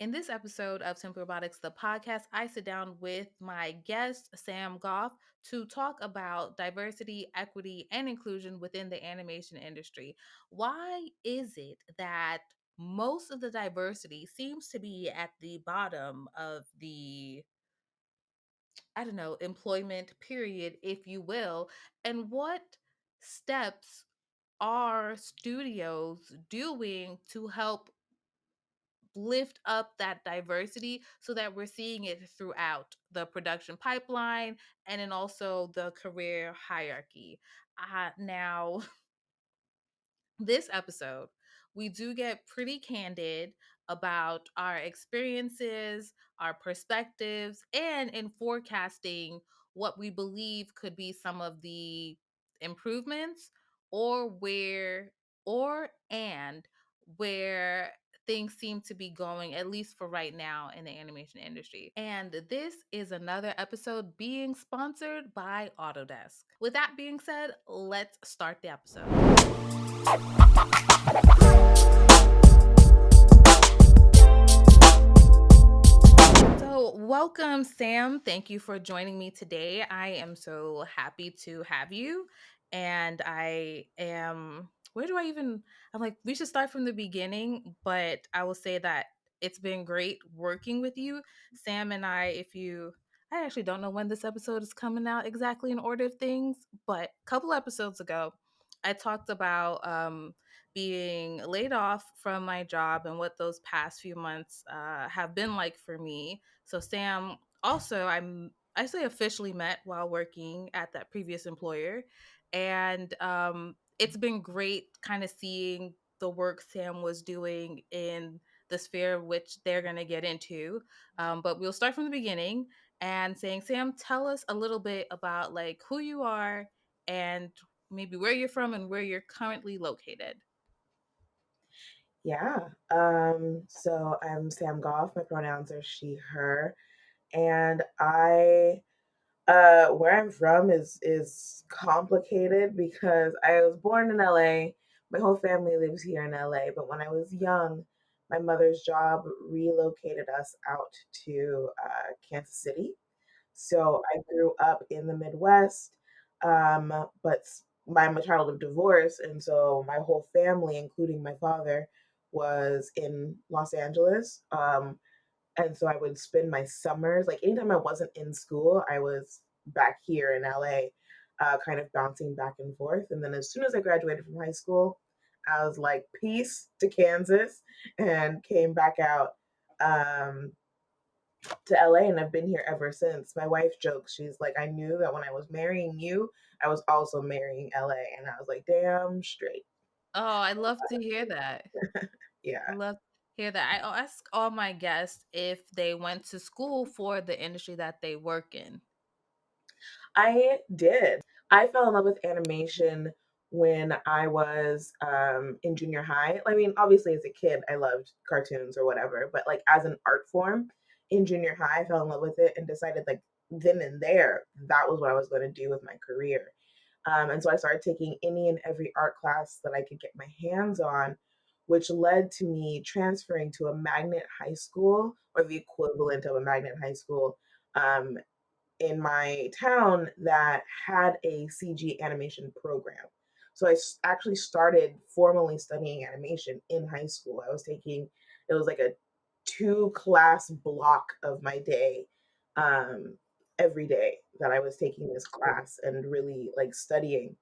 In this episode of Simple Robotics, the podcast, I sit down with my guest, Sam Goff, to talk about diversity, equity, and inclusion within the animation industry. Why is it that most of the diversity seems to be at the bottom of the, I don't know, employment period, if you will? And what steps are studios doing to help lift up that diversity so that we're seeing it throughout the production pipeline and then also the career hierarchy? Now, this episode, we do get pretty candid about our experiences, our perspectives, and in forecasting what we believe could be some of the improvements or where things seem to be going, at least for right now, in the animation industry. And this is another episode being sponsored by Autodesk. With that being said, let's start the episode. So, welcome, Sam. Thank you for joining me today. I am so happy to have you. And where do I even, I'm like, we should start from the beginning, but I will say that it's been great working with you. Sam and I actually don't know when this episode is coming out exactly in order of things, but a couple episodes ago, I talked about being laid off from my job and what those past few months have been like for me. So Sam, also I say officially met while working at that previous employer, and it's been great kind of seeing the work Sam was doing in the sphere which they're going to get into. But we'll start from the beginning and saying, Sam, tell us a little bit about like who you are and maybe where you're from and where you're currently located. Yeah. So I'm Sam Goff. My pronouns are she, her, and where I'm from is complicated because I was born in LA. My whole family lives here in LA, but when I was young, my mother's job relocated us out to Kansas City. So I grew up in the Midwest, but I'm a child of divorce, and so my whole family, including my father, was in Los Angeles. And so I would spend my summers, like anytime I wasn't in school, I was back here in LA, kind of bouncing back and forth. And then as soon as I graduated from high school, I was like, peace to Kansas, and came back out. Um, to LA, and I've been here ever since. My wife jokes, she's like, I knew that when I was marrying you, I was also marrying LA. And I was like, damn straight. Oh, I love to hear that. I Yeah, love to hear that. I ask all my guests if they went to school for the industry that they work in. I did. I fell in love with animation when I was in junior high. I mean, obviously, as a kid, I loved cartoons or whatever, but like as an art form in junior high, I fell in love with it and decided, like, then and there, that was what I was going to do with my career. And so I started taking any and every art class that I could get my hands on, which led to me transferring to a magnet high school, or the equivalent of a magnet high school, um, in my town that had a CG animation program. So actually started formally studying animation in high school. It was like a 2 class block of my day, um, every day that I was taking this class and really like studying.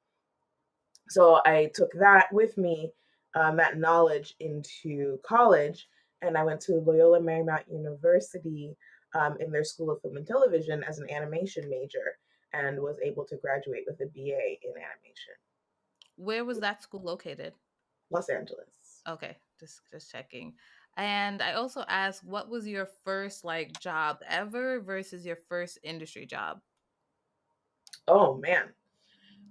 So I took that with me, that knowledge into college, and I went to Loyola Marymount University, in their School of Film and Television as an animation major, and was able to graduate with a BA in animation. Where was that school located? Los Angeles. Okay, just checking. And I also asked, what was your first like job ever versus your first industry job? Oh man,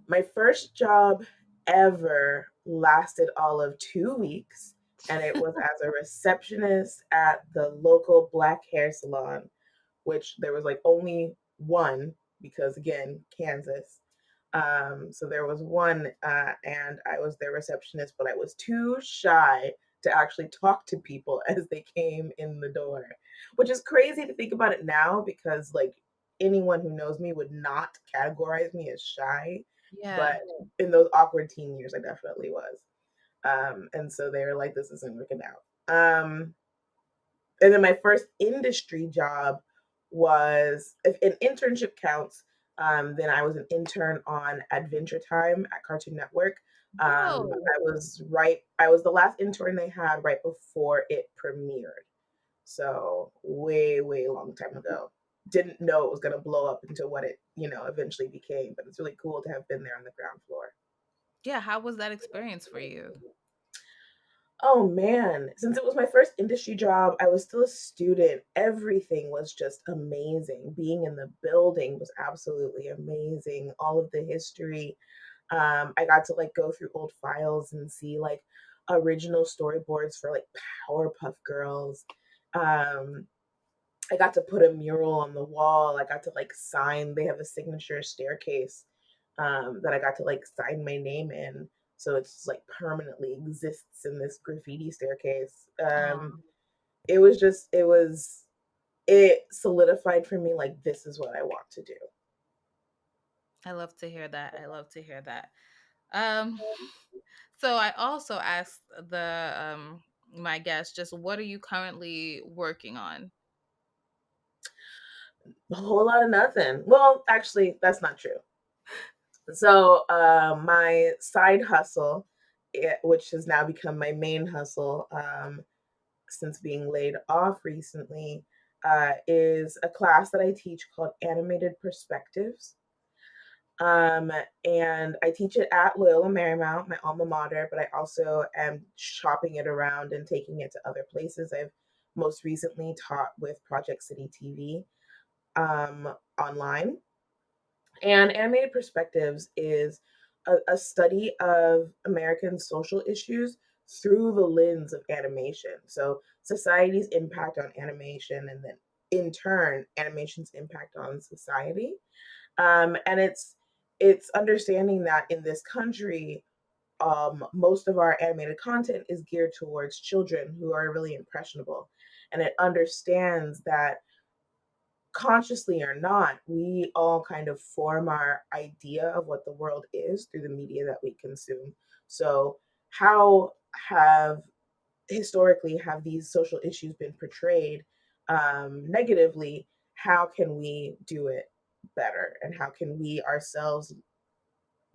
my first job ever lasted all of 2 weeks, and it was as a receptionist at the local black hair salon, which there was like only one because again, Kansas. So there was one, and I was their receptionist, but I was too shy to actually talk to people as they came in the door, which is crazy to think about it now because like anyone who knows me would not categorize me as shy, but Yeah. in those awkward teen years, I definitely was. And so they were like, "This isn't working out." And then my first industry job was, if an internship counts, then I was an intern on Adventure Time at Cartoon Network. Whoa. I was the last intern they had right before it premiered. So way, way long time ago. Didn't know it was gonna blow up into what it, eventually became, but it's really cool to have been there on the ground floor. Yeah, how was that experience for you? Oh man, since it was my first industry job, I was still a student. Everything was just amazing. Being in the building was absolutely amazing. All of the history. I got to like go through old files and see like original storyboards for like Powerpuff Girls. Um, I got to put a mural on the wall. I got to like sign. They have a signature staircase that I got to like sign my name in. So it's like permanently exists in this graffiti staircase. Oh, It solidified for me like this is what I want to do. I love to hear that. I love to hear that. Um, so I also asked the my guest just what are you currently working on? A whole lot of nothing. Well, actually, that's not true. So my side hustle, which has now become my main hustle, since being laid off recently, is a class that I teach called Animated Perspectives. Um, and I teach it at Loyola Marymount, my alma mater, but I also am shopping it around and taking it to other places. I've most recently taught with Project City TV online. And Animated Perspectives is a study of American social issues through the lens of animation. So, society's impact on animation, and then in turn, animation's impact on society. And it's understanding that in this country, most of our animated content is geared towards children who are really impressionable, and it understands that consciously or not, we all kind of form our idea of what the world is through the media that we consume. So, how have historically have these social issues been portrayed negatively? How can we do it better? And how can we ourselves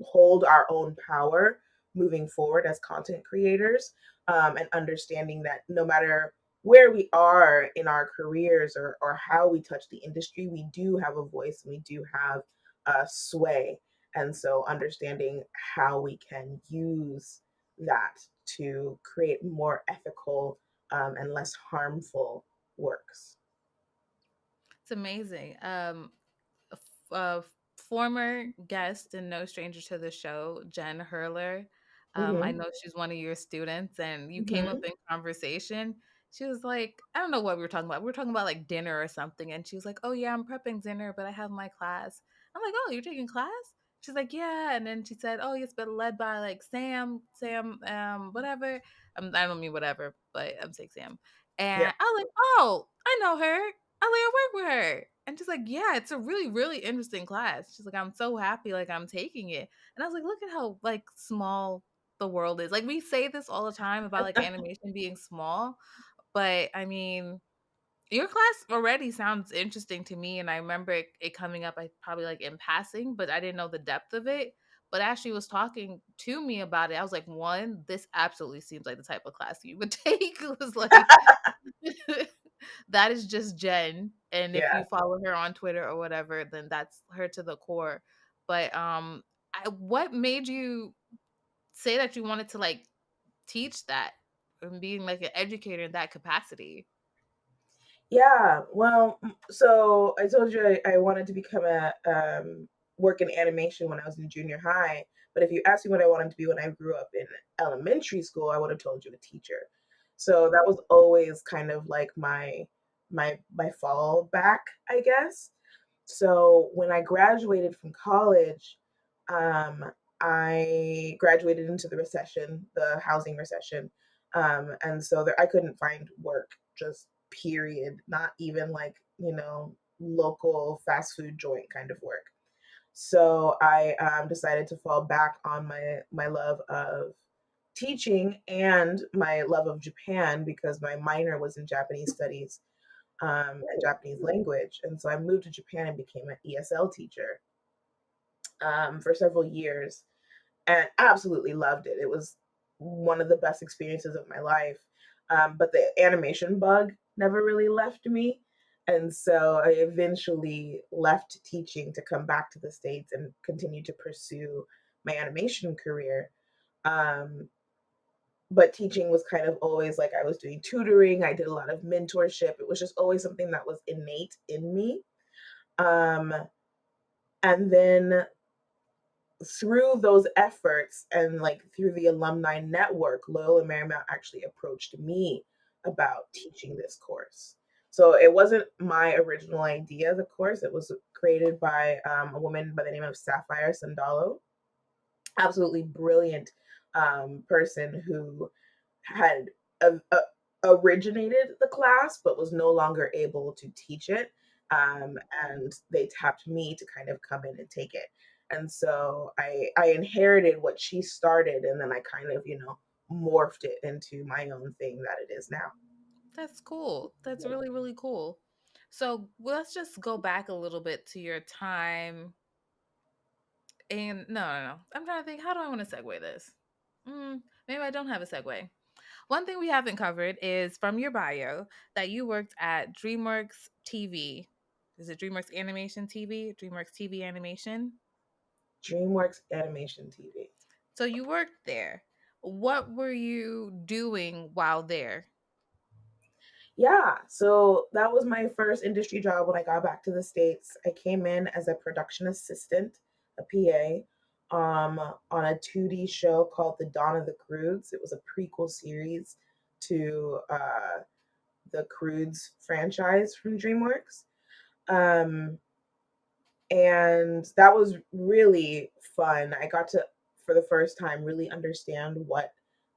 hold our own power moving forward as content creators, and understanding that no matter where we are in our careers, or how we touch the industry, we do have a voice and we do have a sway. And so understanding how we can use that to create more ethical and less harmful works. It's amazing. Uh, former guest and no stranger to the show, Jen Hurler. I Hmm. know she's one of your students, and you came up Hmm. in conversation. She was like, I don't know what we were talking about. We were talking about like dinner or something, and she was like, "Oh yeah, I'm prepping dinner, but I have my class." I'm like, "Oh, you're taking class?" She's like, "Yeah," and then she said, "Oh, it's been led by like Sam, whatever." I don't mean whatever, but I'm saying Sam. Yeah. And I was like, "Oh, I know her. I work with her." And she's like, "Yeah, it's a really, really interesting class." She's like, "I'm so happy like I'm taking it." And I was like, "Look at how like small the world is." Like we say this all the time about like animation being small, but I mean, your class already sounds interesting to me, and I remember it coming up I probably like in passing, but I didn't know the depth of it. But as she was talking to me about it, I was like, one, this absolutely seems like the type of class you would take. It was like that is just Jen. And if you Yeah. follow her on Twitter or whatever, then that's her to the core. But what made you say that you wanted to like teach that and being like an educator in that capacity? Yeah, well, so I told you I wanted to become work in animation when I was in junior high. But if you asked me what I wanted to be when I grew up in elementary school, I would have told you a teacher. So that was always kind of like my fallback, I guess. So when I graduated from college, um, I graduated into the recession, the housing recession. And so there, I couldn't find work, just period, not even like, local fast food joint kind of work. So I decided to fall back on my love of teaching and my love of Japan because my minor was in Japanese studies and Japanese language. And so I moved to Japan and became an ESL teacher for several years and absolutely loved it. It was one of the best experiences of my life. But the animation bug never really left me. And so I eventually left teaching to come back to the States and continue to pursue my animation career. Um, but teaching was kind of always like I was doing tutoring, I did a lot of mentorship. It was just always something that was innate in me. Um, and then through those efforts and like through the alumni network, Loyola Marymount actually approached me about teaching this course. So it wasn't my original idea, the course. It was created by a woman by the name of Sapphire Sandalo, absolutely brilliant person who had originated the class but was no longer able to teach it. And they tapped me to kind of come in and take it. And so I inherited what she started, and then I kind of, morphed it into my own thing that it is now. That's cool. That's really, really cool. So let's just go back a little bit to your time. And no. I'm trying to think, how do I want to segue this? Maybe I don't have a segue. One thing we haven't covered is from your bio that you worked at DreamWorks TV. Is it DreamWorks Animation TV? DreamWorks TV Animation? DreamWorks Animation TV. So you worked there. What were you doing while there? Yeah, so that was my first industry job when I got back to the States. I came in as a production assistant, a PA, on a 2D show called The Dawn of the Croods. It was a prequel series to the Croods franchise from DreamWorks. Um, and that was really fun. I got to, for the first time, really understand what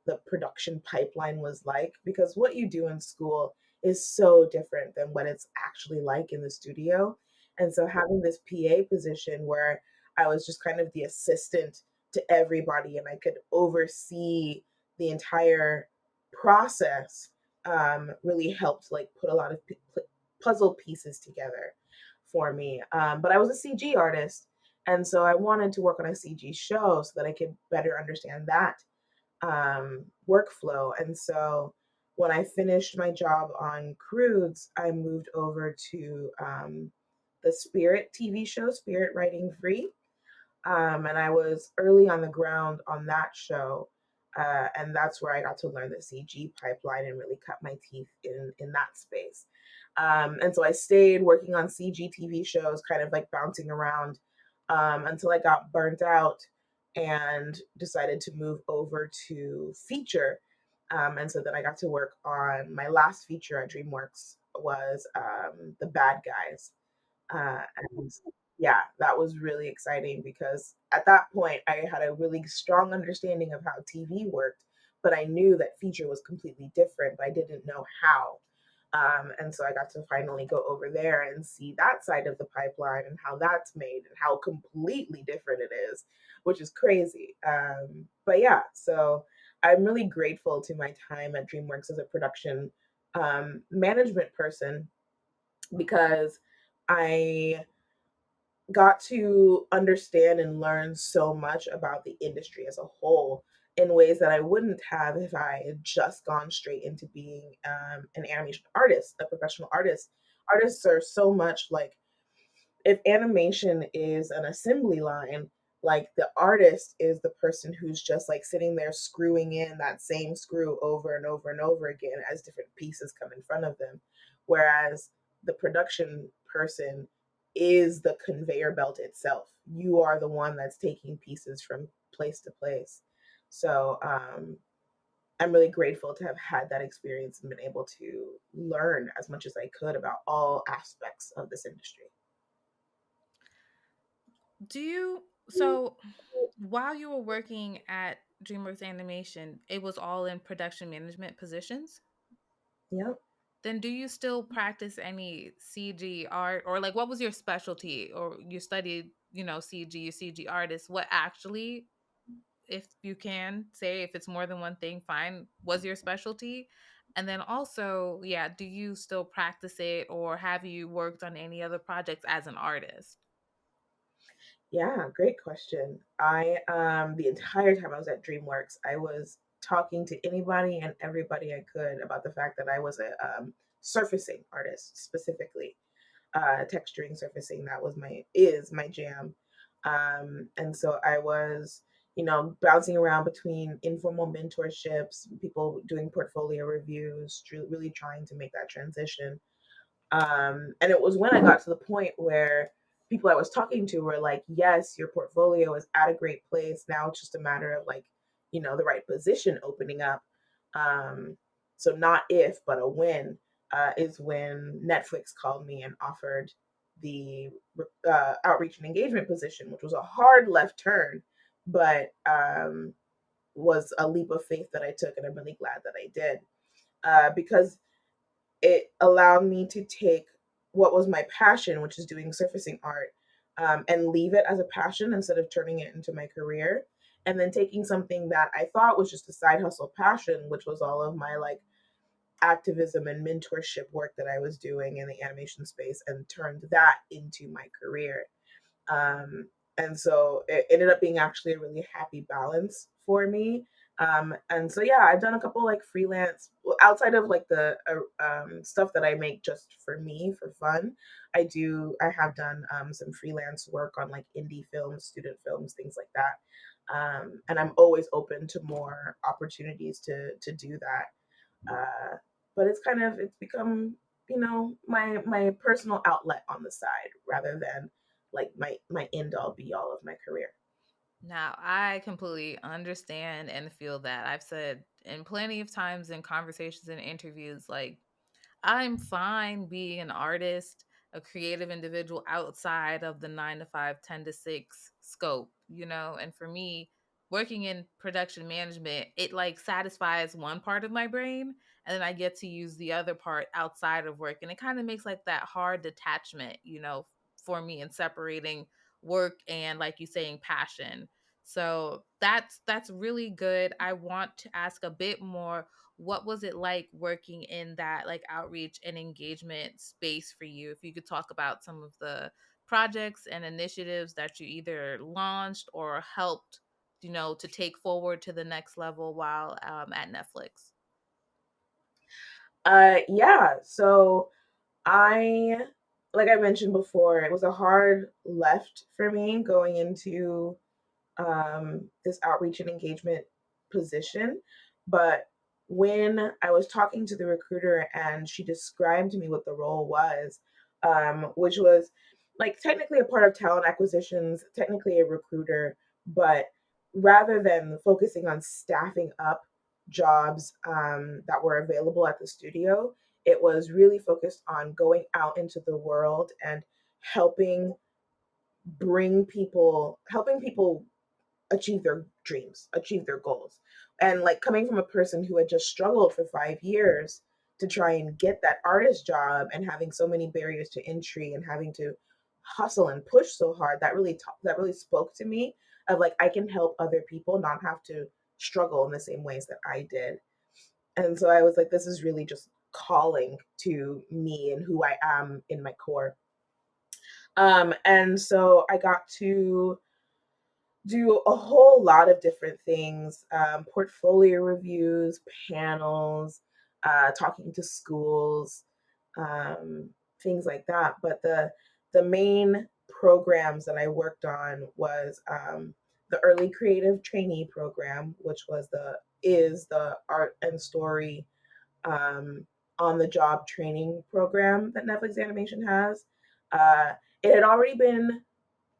the production pipeline was like because what you do in school is so different than what it's actually like in the studio. And so having this PA position where I was just kind of the assistant to everybody and I could oversee the entire process really helped like put a lot of puzzle pieces together for me. But I was a CG artist, and so I wanted to work on a CG show so that I could better understand that workflow. And so when I finished my job on Crudes, I moved over to the Spirit TV show, Spirit Writing Free. And I was early on the ground on that show. And that's where I got to learn the CG pipeline and really cut my teeth in that space. And so I stayed working on CG TV shows, kind of like bouncing around until I got burnt out and decided to move over to feature. And so then I got to work on my last feature at DreamWorks was The Bad Guys. And yeah, that was really exciting because at that point I had a really strong understanding of how TV worked, but I knew that feature was completely different, but I didn't know how. And so I got to finally go over there and see that side of the pipeline and how that's made and how completely different it is, which is crazy. But yeah, so I'm really grateful to my time at DreamWorks as a production management person because I got to understand and learn so much about the industry as a whole in ways that I wouldn't have if I had just gone straight into being an animation artist, a professional artist. Artists are so much like if animation is an assembly line, like the artist is the person who's just like sitting there screwing in that same screw over and over and over again as different pieces come in front of them. Whereas the production person is the conveyor belt itself. You are the one that's taking pieces from place to place. So I'm really grateful to have had that experience and been able to learn as much as I could about all aspects of this industry. Do you so while you were working at DreamWorks Animation, it was all in production management positions? Yep. Then do you still practice any CG art, or like what was your specialty, or you studied, CG, you CG artist, what actually, if you can say, if it's more than one thing, fine, was your specialty? And then also, yeah, do you still practice it, or have you worked on any other projects as an artist? Yeah, great question. I the entire time I was at DreamWorks, I was talking to anybody and everybody I could about the fact that I was a surfacing artist specifically. Texturing, surfacing, that was my is my jam. And so I was, bouncing around between informal mentorships, people doing portfolio reviews, really trying to make that transition. And it was when I got to the point where people I was talking to were like, yes, your portfolio is at a great place. Now it's just a matter of like, the right position opening up. Um, so not if, but a when, is when Netflix called me and offered the outreach and engagement position, which was a hard left turn, but was a leap of faith that I took. And I'm really glad that I did, because it allowed me to take what was my passion, which is doing surfacing art, and leave it as a passion instead of turning it into my career. And then taking something that I thought was just a side hustle passion, which was all of my like activism and mentorship work that I was doing in the animation space, and turned that into my career. And so it ended up being actually a really happy balance for me. And so yeah, I've done a couple like freelance, well, outside of like the stuff that I make just for me for fun. I have done some freelance work on like indie films, student films, things like that. And I'm always open to more opportunities to do that. But it's become, my personal outlet on the side rather than like my end all be all of my career. Now, I completely understand and feel that. I've said in plenty of times in conversations and interviews, like, I'm fine being an artist, a creative individual outside of the 9 to 5, 10 to 6 scope, And for me, working in production management, it like satisfies one part of my brain, and then I get to use the other part outside of work. And it kind of makes like that hard detachment, for me in separating work and, like you saying, passion. So that's really good. I want to ask a bit more, what was it like working in that like outreach and engagement space for you? If you could talk about some of the projects and initiatives that you either launched or helped, to take forward to the next level while at Netflix. Yeah. So I, like I mentioned before, it was a hard left for me going into this outreach and engagement position. But when I was talking to the recruiter and she described to me what the role was, which was like technically a part of talent acquisitions, technically a recruiter, but rather than focusing on staffing up jobs that were available at the studio, it was really focused on going out into the world and helping helping people achieve their dreams, achieve their goals. And like coming from a person who had just struggled for 5 years to try and get that artist job and having so many barriers to entry and having to hustle and push so hard, that really spoke to me of like I can help other people not have to struggle in the same ways that I did. And so I was like, this is really just calling to me and who I am in my core. And so I got to do a whole lot of different things, portfolio reviews, panels, talking to schools, um, things like that. But the main programs that I worked on was the early creative trainee program, which is the art and story um, on the job training program that Netflix Animation has. Uh, it had already been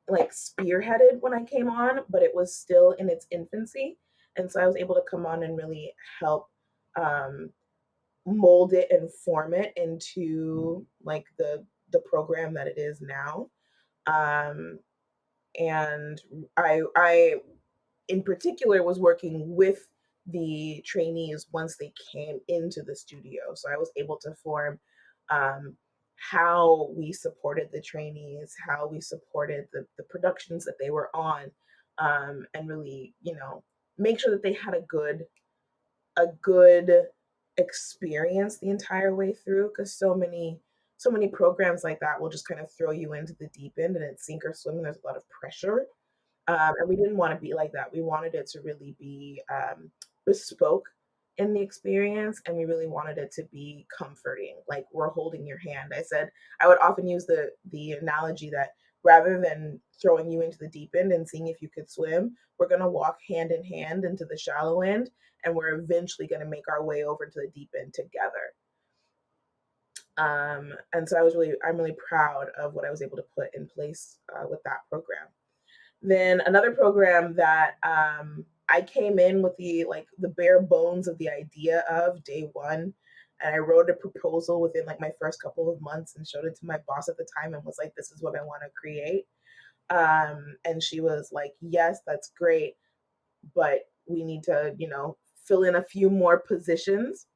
like spearheaded when I came on, but it was still in its infancy. And so I was able to come on and really help um, mold it and form it into like the program that it is now. Um, and I in particular was working with the trainees once they came into the studio. So I was able to form um, how we supported the trainees, how we supported the productions that they were on, and really, make sure that they had a good experience the entire way through, because so many programs like that will just kind of throw you into the deep end and it's sink or swim and there's a lot of pressure. And we didn't want to be like that. We wanted it to really be bespoke in the experience, and we really wanted it to be comforting. Like we're holding your hand. I would often use the analogy that rather than throwing you into the deep end and seeing if you could swim, we're gonna walk hand in hand into the shallow end, and we're eventually gonna make our way over to the deep end together. And so I'm really proud of what I was able to put in place with that program. Then another program that I came in with the bare bones of the idea of day one, and I wrote a proposal within like my first couple of months and showed it to my boss at the time and was like, "This is what I want to create." And she was like, "Yes, that's great, but we need to, fill in a few more positions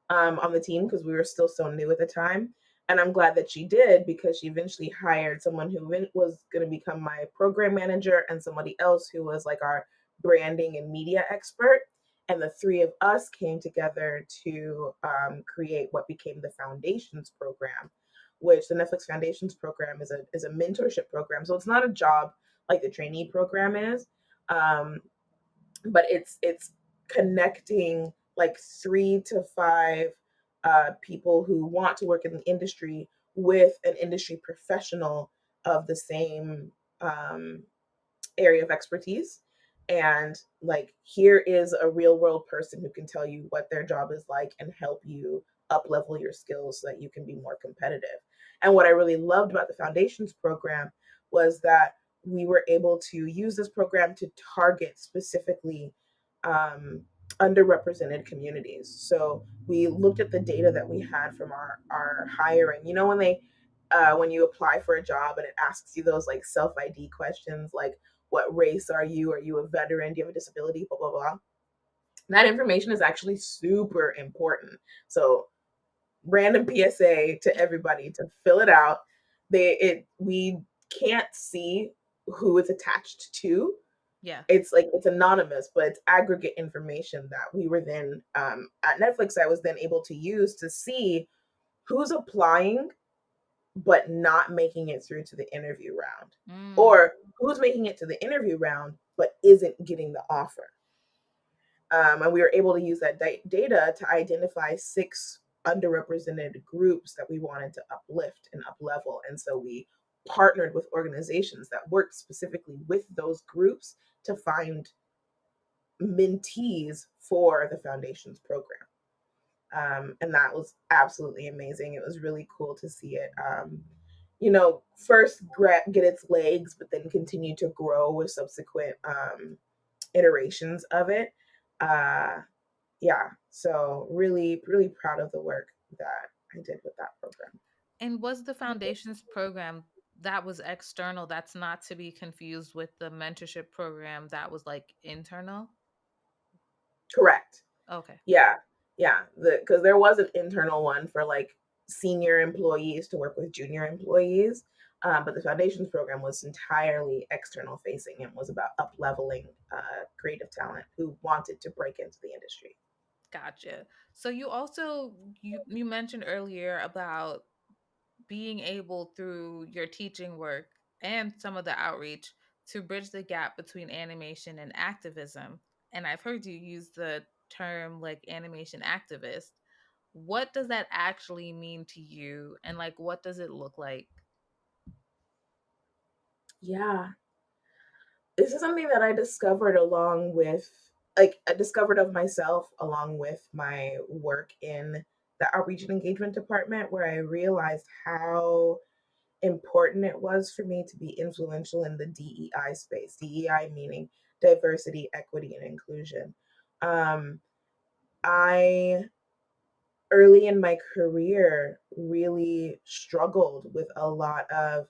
on the team because we were still so new at the time." And I'm glad that she did, because she eventually hired someone who was going to become my program manager and somebody else who was like our branding and media expert. And the three of us came together to create what became the Foundations program, which the Netflix Foundations program is a mentorship program. So it's not a job like the trainee program is. Um, but it's connecting like 3 to 5 people who want to work in the industry with an industry professional of the same um, area of expertise. And like, here is a real world person who can tell you what their job is like and help you up level your skills so that you can be more competitive. And what I really loved about the Foundations program was that we were able to use this program to target specifically um, underrepresented communities. So we looked at the data that we had from our hiring. When you apply for a job and it asks you those like self ID questions, like what race are you? Are you a veteran? Do you have a disability? Blah blah blah. That information is actually super important. So random PSA to everybody to fill it out. We can't see who it's attached to. Yeah. It's anonymous, but it's aggregate information that we were then at Netflix. I was then able to use to see who's applying but not making it through to the interview round, Mm, or who's making it to the interview round but isn't getting the offer. And we were able to use that data to identify 6 underrepresented groups that we wanted to uplift and up level. And so we partnered with organizations that worked specifically with those groups to find mentees for the Foundations program. And that was absolutely amazing. It was really cool to see it, first get its legs, but then continue to grow with subsequent iterations of it. Uh, yeah, so really, really proud of the work that I did with that program. and was the Foundations program that was external? That's not to be confused with the mentorship program that was like internal? Correct. Okay. Yeah, yeah. Because there was an internal one for like senior employees to work with junior employees, but the Foundations program was entirely external facing and was about up leveling creative talent who wanted to break into the industry. Gotcha. So you also you mentioned earlier about being able through your teaching work and some of the outreach to bridge the gap between animation and activism. And I've heard you use the term like animation activist. What does that actually mean to you? And like, what does it look like? Yeah, this is something that I discovered I discovered of myself along with my work in the outreach and engagement department, where I realized how important it was for me to be influential in the DEI space. DEI meaning diversity, equity, and inclusion. Um, I early in my career really struggled with a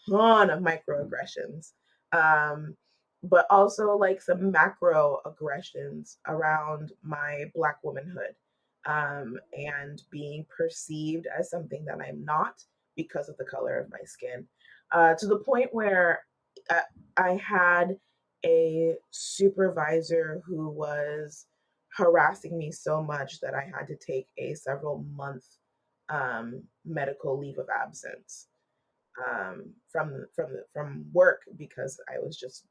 ton of microaggressions. Um, but also like some macro aggressions around my Black womanhood, and being perceived as something that I'm not because of the color of my skin, to the point where uh, I had a supervisor who was harassing me so much that I had to take a several month medical leave of absence, from work because I was just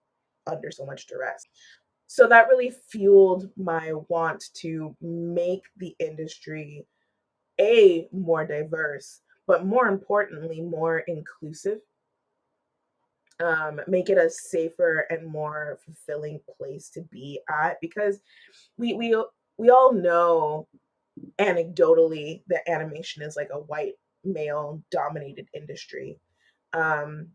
under so much duress. So that really fueled my want to make the industry a more diverse, but more importantly, more inclusive. Make it a safer and more fulfilling place to be at, because we we we all know anecdotally that animation is like a white male dominated industry. Um,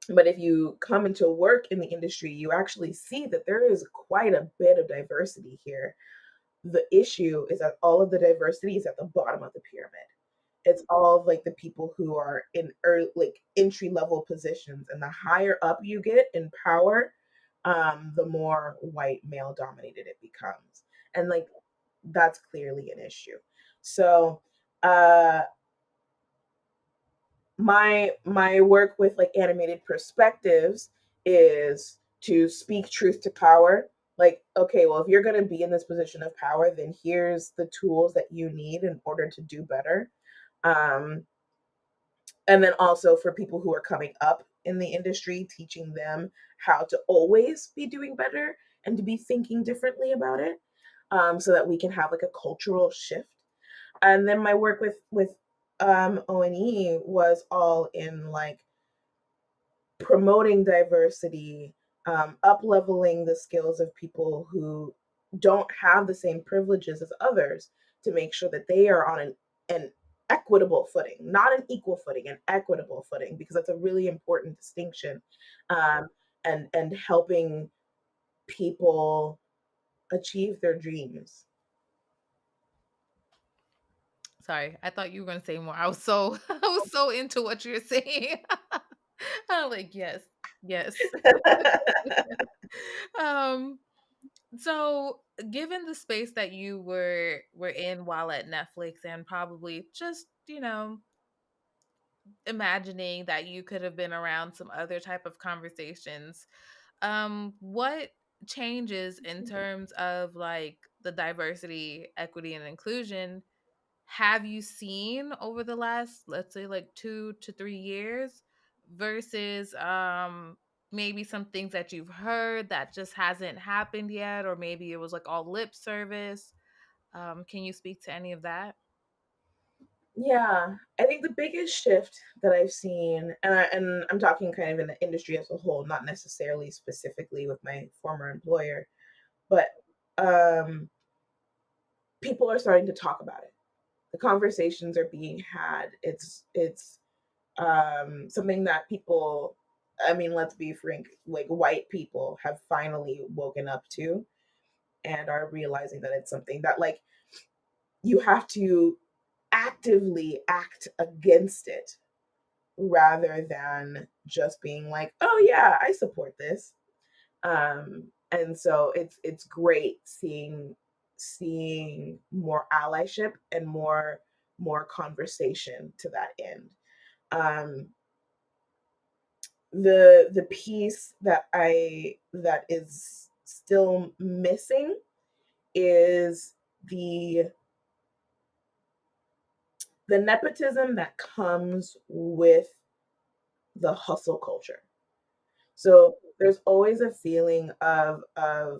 But if you come into work in the industry, you actually see that there is quite a bit of diversity here. The issue is that all of the diversity is at the bottom of the pyramid. It's all of like the people who are in like entry level positions, and the higher up you get in power, the more white male dominated it becomes, and like that's clearly an issue. So, uh, my work with like animated perspectives is to speak truth to power. Like, okay, well, if you're going to be in this position of power, then here's the tools that you need in order to do better. um, and then also for people who are coming up in the industry, teaching them how to always be doing better and to be thinking differently about it, so that we can have like a cultural shift. And then my work with O&E was all in like promoting diversity, up leveling the skills of people who don't have the same privileges as others, to make sure that they are on an equitable footing, not an equal footing, an equitable footing, because that's a really important distinction. um, and helping people achieve their dreams. Sorry, I thought you were gonna say more. I was so I was so into what you're saying. I'm like, yes, yes. um, so given the space that you were in while at Netflix, and probably just, imagining that you could have been around some other type of conversations, what changes in terms of like the diversity, equity, and inclusion have you seen over the last, let's say, like 2 to 3 years, versus maybe some things that you've heard that just hasn't happened yet, or maybe it was like all lip service? Can you speak to any of that? Yeah, I think the biggest shift that I've seen, and I'm talking kind of in the industry as a whole, not necessarily specifically with my former employer, but um, people are starting to talk about it. The conversations are being had. It's something that people, I mean, let's be frank, like white people have finally woken up to, and are realizing that it's something that like you have to actively act against it, rather than just being like, "Oh yeah, I support this." And so it's great seeing more allyship and more conversation to that end. Um, the piece that is still missing is the nepotism that comes with the hustle culture. So there's always a feeling of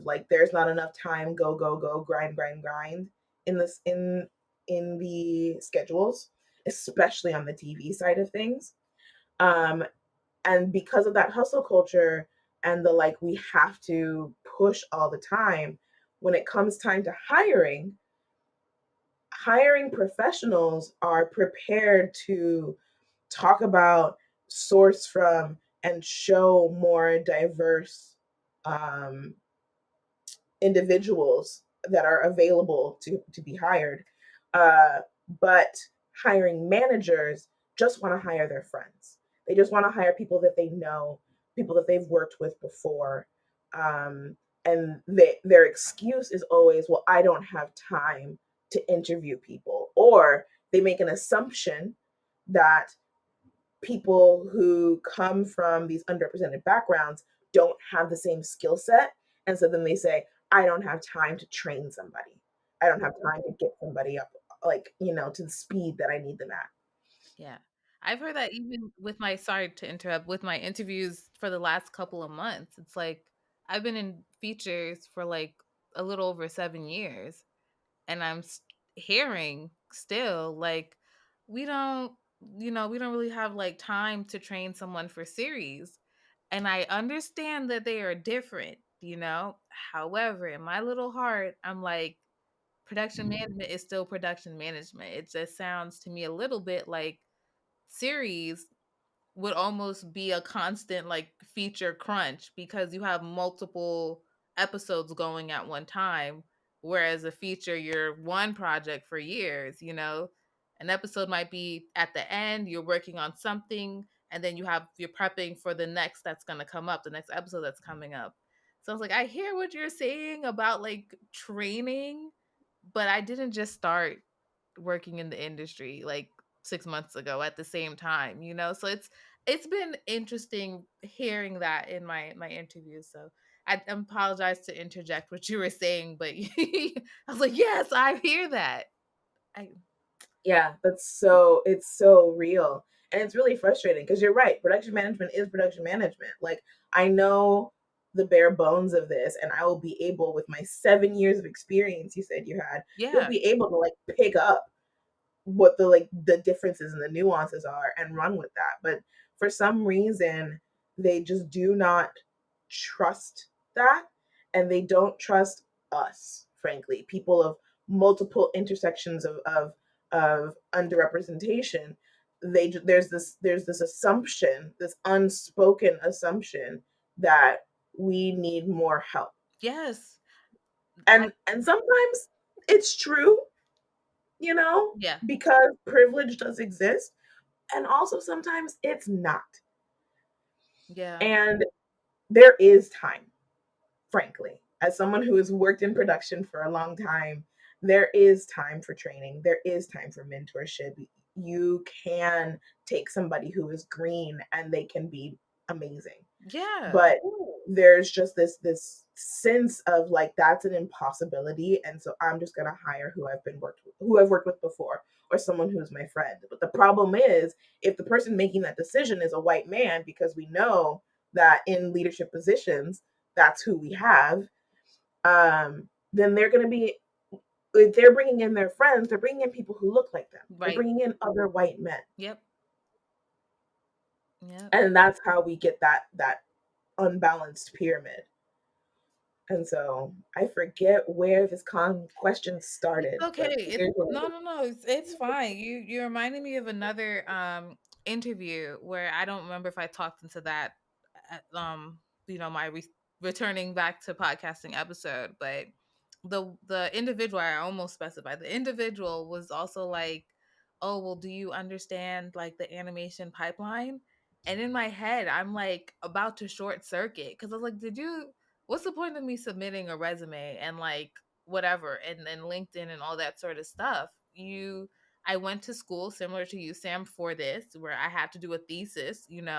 like there's not enough time, go, go, go, grind, grind, grind in this in the schedules, especially on the TV side of things. Um, and because of that hustle culture and the like, we have to push all the time. When it comes time to hiring professionals are prepared to talk about, source from, and show more diverse um, individuals that are available to be hired. Uh, but hiring managers just want to hire their friends. They just want to hire people that they know, people that they've worked with before. um, and their excuse is always, well, I don't have time to interview people, or they make an assumption that people who come from these underrepresented backgrounds don't have the same skill set. And so then they say, I don't have time to train somebody. I don't have time to get somebody up, like, to the speed that I need them at. Yeah. I've heard that even with my sorry to interrupt, with my interviews for the last couple of months. It's like I've been in features for like a little over 7 years, and hearing still like we don't we don't really have like time to train someone for series. And I understand that they are different. However, in my little heart, I'm like, production management is still production management. It just sounds to me a little bit like series would almost be a constant like feature crunch because you have multiple episodes going at one time, whereas a feature, you're one project for years. An episode might be at the end, you're working on something, and then you're prepping for the next that's going to come up, the next episode that's coming up. So I was like, I hear what you're saying about like training, but I didn't just start working in the industry like 6 months ago at the same time. So it's been interesting hearing that in my interviews. So I apologize to interject what you were saying, but I was like, yes, I hear that. I Yeah, it's so real. And it's really frustrating because you're right. Production management is production management. Like, I know the bare bones of this, and I will be able, with my 7 years of experience you said you had, you'll Yeah. be able to like pick up what the differences and the nuances are and run with that. But for some reason, they just do not trust that, and they don't trust us, frankly, people of multiple intersections of underrepresentation. There's this assumption, this unspoken assumption, that we need more help. Yes. I And sometimes it's true, you know, Yeah. because privilege does exist. And also sometimes it's not. Yeah. And there is time, frankly. As someone who has worked in production for a long time, there is time for training, there is time for mentorship. You can take somebody who is green and they can be amazing. Yeah. But there's just this sense of like, that's an impossibility, and so I'm just going to hire who I've worked with before, or someone who's my friend. But the problem is, if the person making that decision is a white man, because we know that in leadership positions that's who we have, then they're going to be, if they're bringing in their friends, they're bringing in people who look like them, they're Right. bringing in other white men. Yep. Yep. And that's how we get that unbalanced pyramid. And so I forget where this question It's started, okay. but It's here's what. no. It's fine. You reminded me of another interview where I don't remember if I talked into that at, my returning back to podcasting episode, but the individual, I almost specified, the individual was also like, "Oh, well, do you understand like the animation pipeline?" And in my head, I'm like about to short circuit because I was like, "Did you? What's the point of me submitting a resume and like whatever and then LinkedIn and all that sort of stuff?" I went to school similar to you, Sam, for this, where I had to do a thesis, and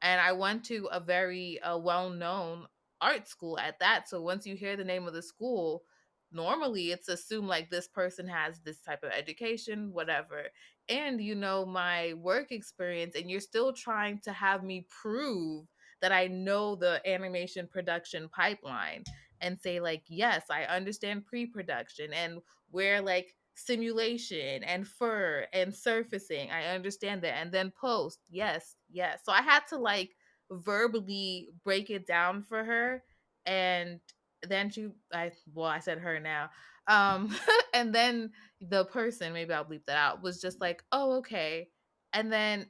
I went to a very well-known art school at that. So once you hear the name of the school, normally it's assumed like this person has this type of education, whatever. And my work experience, and you're still trying to have me prove that I know the animation production pipeline and say like, yes, I understand pre-production and where like simulation and fur and surfacing, I understand that. And then post, yes, yes. So I had to like verbally break it down for her. And then I said her now. And then the person, maybe I'll bleep that out, was just like, oh, okay. And then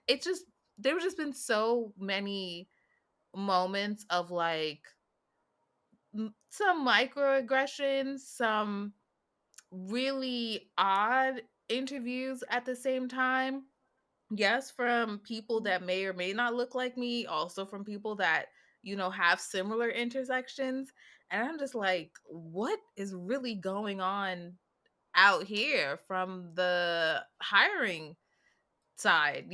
there just been so many moments of like some microaggressions, some really odd interviews at the same time. Yes, from people that may or may not look like me, also from people that have similar intersections. And I'm just like, what is really going on out here from the hiring side,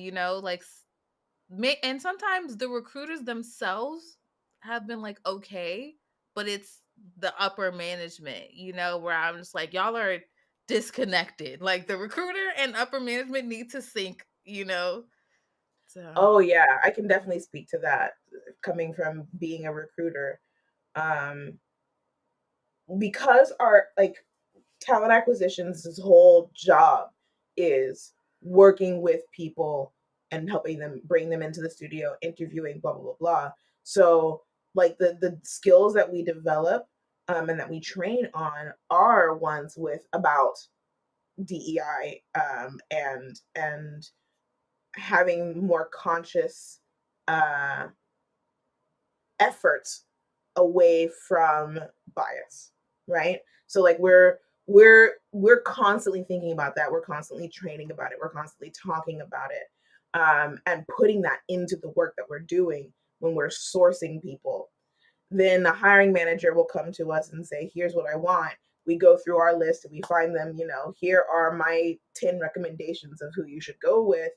and sometimes the recruiters themselves have been like, okay, but it's the upper management, where I'm just like, y'all are disconnected. Like the recruiter and upper management need to sync. So, Oh yeah, I can definitely speak to that coming from being a recruiter. Um, because our like talent acquisitions' whole job is working with people and helping them bring them into the studio, interviewing, blah blah blah blah. So like the skills that we develop and that we train on are ones with about DEI and having more conscious uh, efforts away from bias, right? So like we're constantly thinking about that. We're constantly training about it. We're constantly talking about it, and putting that into the work that we're doing when we're sourcing people. Then the hiring manager will come to us and say, "Here's what I want." We go through our list and we find them. Here are my 10 recommendations of who you should go with.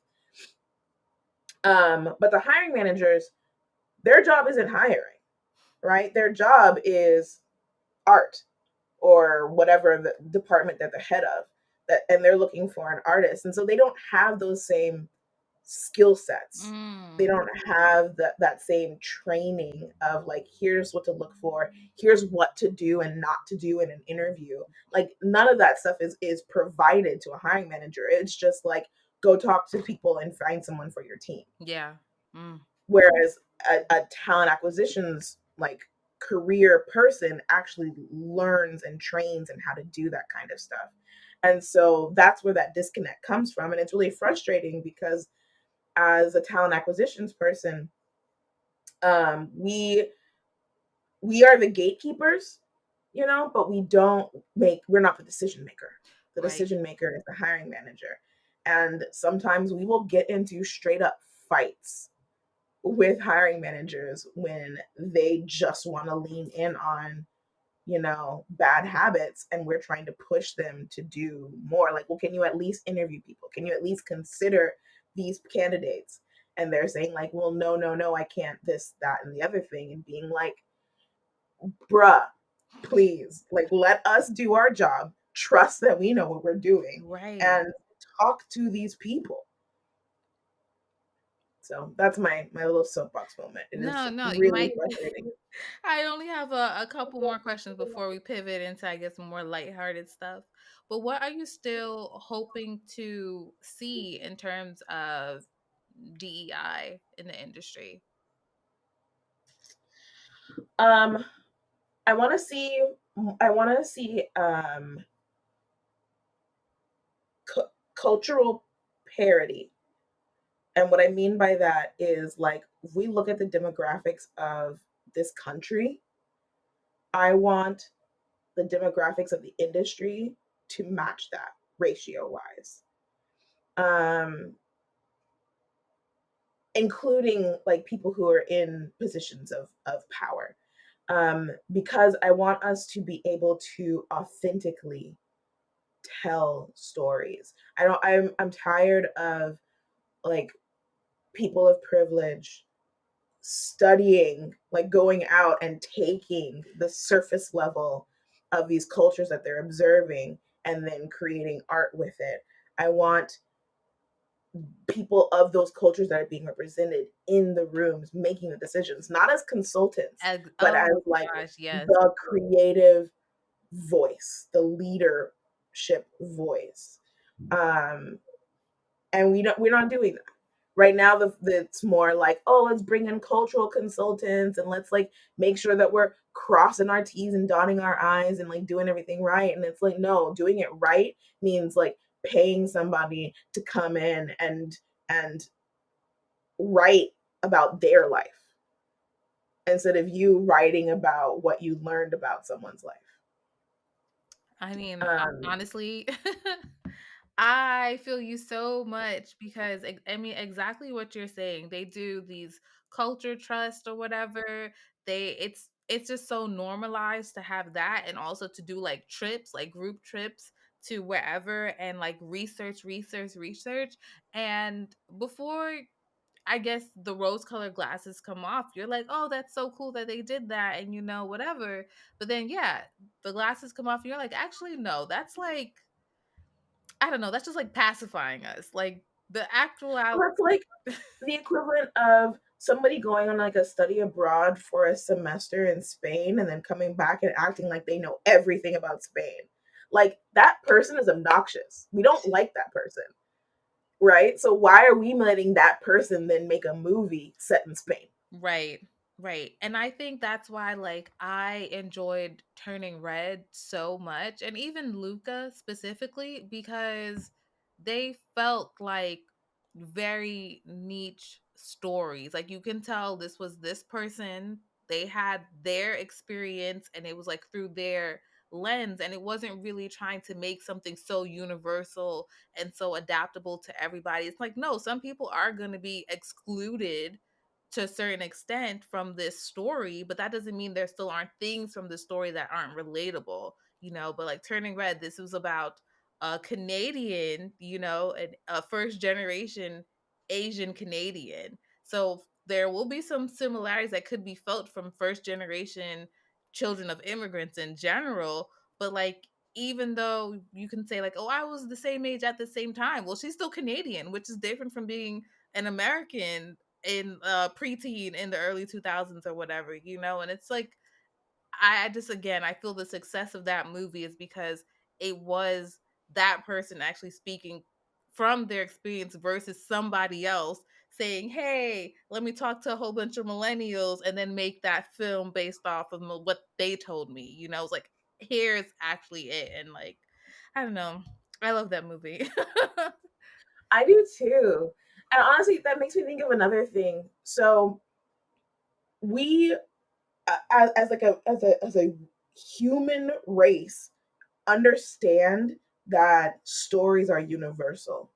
But the hiring managers, their job isn't hiring, right? Their job is art or whatever the department they're the head of, that, and they're looking for an artist, and so they don't have those same skill sets. They mm, don't have that same training of like, here's what to look for, here's what to do and not to do in an interview. Like none of that stuff is provided to a hiring manager. It's just like, go talk to people and find someone for your team. yeah. Mm, Whereas a talent acquisitions like career person actually learns and trains and how to do that kind of stuff. And so that's where that disconnect comes from. And it's really frustrating because as a talent acquisitions person, we are the gatekeepers, but we're not the decision maker. The right. decision maker is the hiring manager. And sometimes we will get into straight up fights with hiring managers when they just want to lean in on bad habits, and we're trying to push them to do more. Like, well, can you at least interview people? Can you at least consider these candidates? And they're saying like, well, no, no, no, I can't, this, that, and the other thing. And being like, bruh, please, like, let us do our job, trust that we know what we're doing, Right. and talk to these people. So that's my little soapbox moment. It is No, no, you really might. frustrating. I only have a couple more questions before we pivot into, I guess, more lighthearted stuff. But what are you still hoping to see in terms of DEI in the industry? Um, I want to see. I want to see cultural parity, and what I mean by that is like if we look at the demographics of this country, I want the demographics of the industry to match that ratio wise, um, including like people who are in positions of power, because I want us to be able to authentically tell stories. I'm tired of like people of privilege studying, like going out and taking the surface level of these cultures that they're observing and then creating art with it. I want people of those cultures that are being represented in the rooms making the decisions, not as consultants, but as Oh like gosh, yes. the creative voice, the leadership voice. Um, and we're not doing that right now. It's more like, oh, let's bring in cultural consultants and let's like make sure that we're crossing our t's and dotting our i's and like doing everything right. And it's like, no, doing it right means like paying somebody to come in and write about their life instead of you writing about what you learned about someone's life. I mean, um honestly, I feel you so much because I mean exactly what you're saying. They do these culture trust or whatever. It's just so normalized to have that, and also to do like trips, like group trips to wherever, and like research. And before, I guess, the rose colored glasses come off, you're like, oh, that's so cool that they did that, and whatever. But then, yeah, the glasses come off, and you're like, actually, no, that's like, I don't know, that's just like pacifying us. Like the actual Well, that's like the equivalent of somebody going on like a study abroad for a semester in Spain and then coming back and acting like they know everything about Spain. Like that person is obnoxious. We don't like that person, right? So why are we letting that person then make a movie set in Spain? Right. Right. And I think that's why like I enjoyed Turning Red so much, and even Luca specifically, because they felt like very niche stories. Like you can tell this was this person, they had their experience, and it was like through their lens, and it wasn't really trying to make something so universal and so adaptable to everybody. It's like, no, some people are going to be excluded to a certain extent from this story, but that doesn't mean there still aren't things from the story that aren't relatable, But like Turning Red, this was about a Canadian, a first generation Asian Canadian. So there will be some similarities that could be felt from first generation children of immigrants in general, but like, even though you can say like, oh, I was the same age at the same time, well, she's still Canadian, which is different from being an American in preteen in the early 2000s or whatever, and it's like, I just, again, I feel the success of that movie is because it was that person actually speaking from their experience versus somebody else saying, hey, let me talk to a whole bunch of millennials and then make that film based off of what they told me. It's like, here's actually it. And like, I don't know, I love that movie. I do too. And honestly, that makes me think of another thing. So we, as like a human race, understand that stories are universal.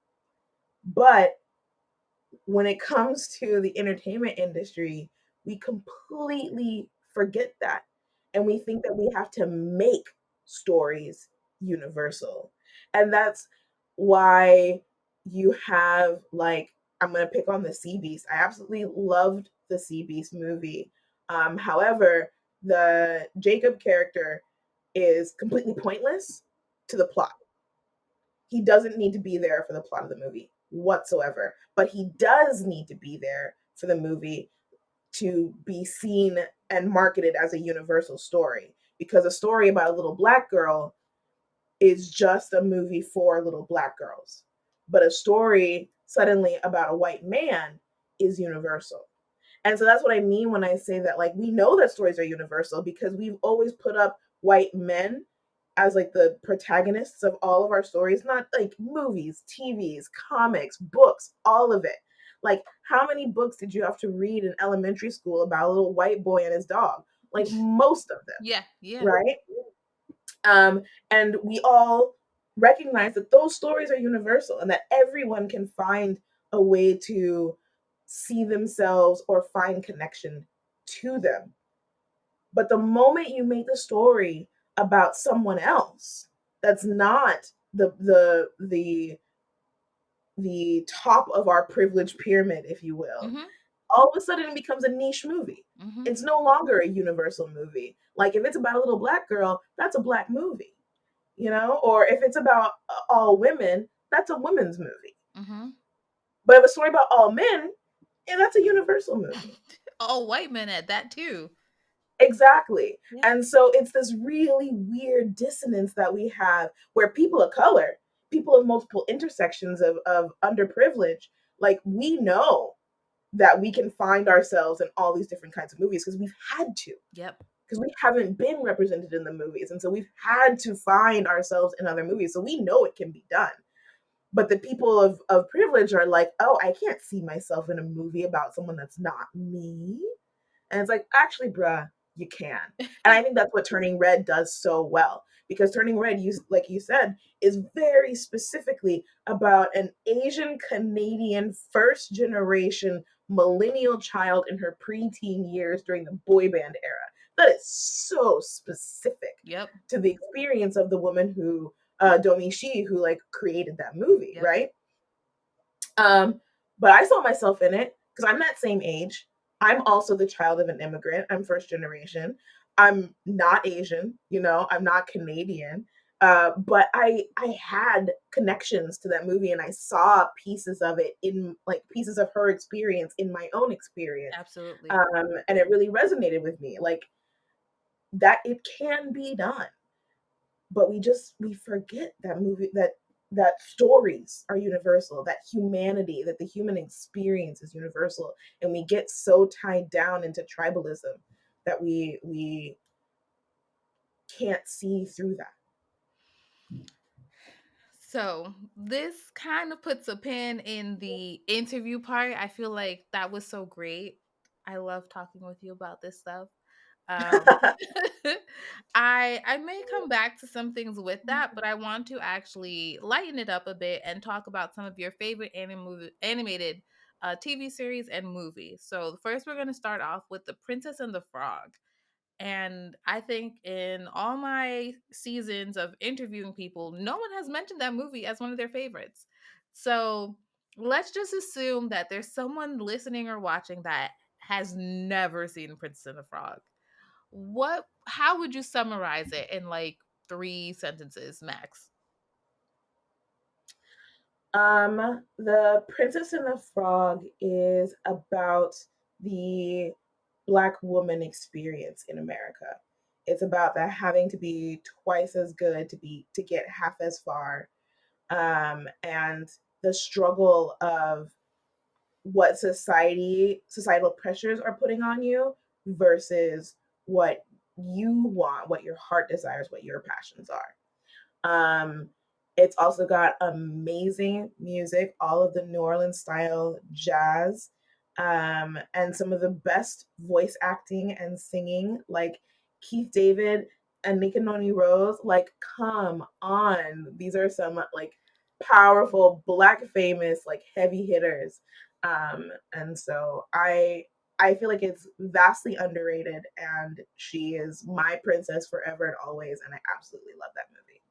But when it comes to the entertainment industry, we completely forget that. And we think that we have to make stories universal. And that's why you have, like, I'm going to pick on the Sea Beast. I absolutely loved the Sea Beast movie. However, the Jacob character is completely pointless to the plot. He doesn't need to be there for the plot of the movie whatsoever, but he does need to be there for the movie to be seen and marketed as a universal story, because a story about a little black girl is just a movie for little black girls, but a story suddenly about a white man is universal. And so that's what I mean when I say that, like, we know that stories are universal because we've always put up white men as like the protagonists of all of our stories, not like movies, TVs, comics, books, all of it. Like, how many books did you have to read in elementary school about a little white boy and his dog? Like, most of them, Yeah, yeah. right? And we all recognize that those stories are universal and that everyone can find a way to see themselves or find connection to them. But the moment you make the story about someone else that's not the top of our privilege pyramid, if you will, Mhm. all of a sudden it becomes a niche movie. Mhm. It's no longer a universal movie. Like if it's about a little black girl, that's a black movie, or if it's about all women, that's a women's movie. Mhm. But if it's a story about all men, yeah, that's a universal movie. All white men at that too. Exactly. Yeah. And so it's this really weird dissonance that we have where people of color, people of multiple intersections of underprivilege, like we know that we can find ourselves in all these different kinds of movies because we've had to, Yep. because we haven't been represented in the movies. And so we've had to find ourselves in other movies. So we know it can be done. But the people of privilege are like, oh, I can't see myself in a movie about someone that's not me. And it's like, actually, bruh, you can. And I think that's what Turning Red does so well. Because Turning Red, like you said, is very specifically about an Asian Canadian first generation millennial child in her preteen years during the boy band era. That is so specific Yep. to the experience of the woman who Domi Shi, who like created that movie, Yep. right? Um, but I saw myself in it because I'm that same age. I'm also the child of an immigrant. I'm first generation. I'm not Asian, you know, I'm not Canadian. But I had connections to that movie and I saw pieces of it in like pieces of her experience in my own experience. Absolutely. And it really resonated with me. Like that it can be done, but we forget that movie that stories are universal, that humanity, that the human experience is universal, and we get so tied down into tribalism that we can't see through that. So this kind of puts a pin in the interview part. I feel like that was so great. I love talking with you about this stuff. Um, I may come back to some things with that, but I want to actually lighten it up a bit and talk about some of your favorite animated TV series and movies. So first, we're going to start off with The Princess and the Frog. And I think in all my seasons of interviewing people, no one has mentioned that movie as one of their favorites. So let's just assume that there's someone listening or watching that has never seen Princess and the Frog. How would you summarize it in like 3 sentences max? The Princess and the Frog is about the Black woman experience in America. It's about that having to be twice as good to get half as far, and the struggle of what societal pressures are putting on you versus what you want, what your heart desires, what your passions are. Um, it's also got amazing music, all of the New Orleans style jazz, and some of the best voice acting and singing, like Keith David and Nika Noni Rose. Like, come on, these are some like powerful Black famous like heavy hitters, and so I feel like it's vastly underrated, and she is my princess forever and always, and I absolutely love that movie.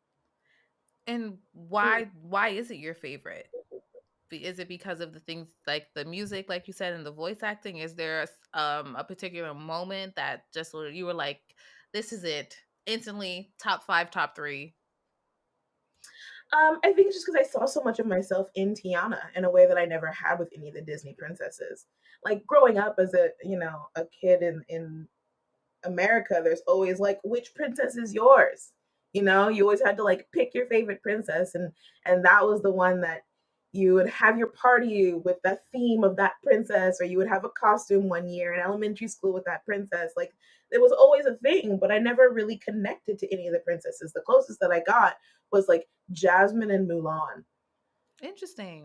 And why is it your favorite? Is it because of the things like the music, like you said, and the voice acting? Is there a particular moment that just you were like, this is it, instantly top five, top three? I think it's just because I saw so much of myself in Tiana in a way that I never had with any of the Disney princesses. Like growing up as a kid in America, there's always like, which princess is yours? You know, you always had to like pick your favorite princess, and that was the one that you would have your party with the theme of that princess, or you would have a costume one year in elementary school with that princess. Like it was always a thing, but I never really connected to any of the princesses. The closest that I got was like Jasmine and Mulan, Interesting.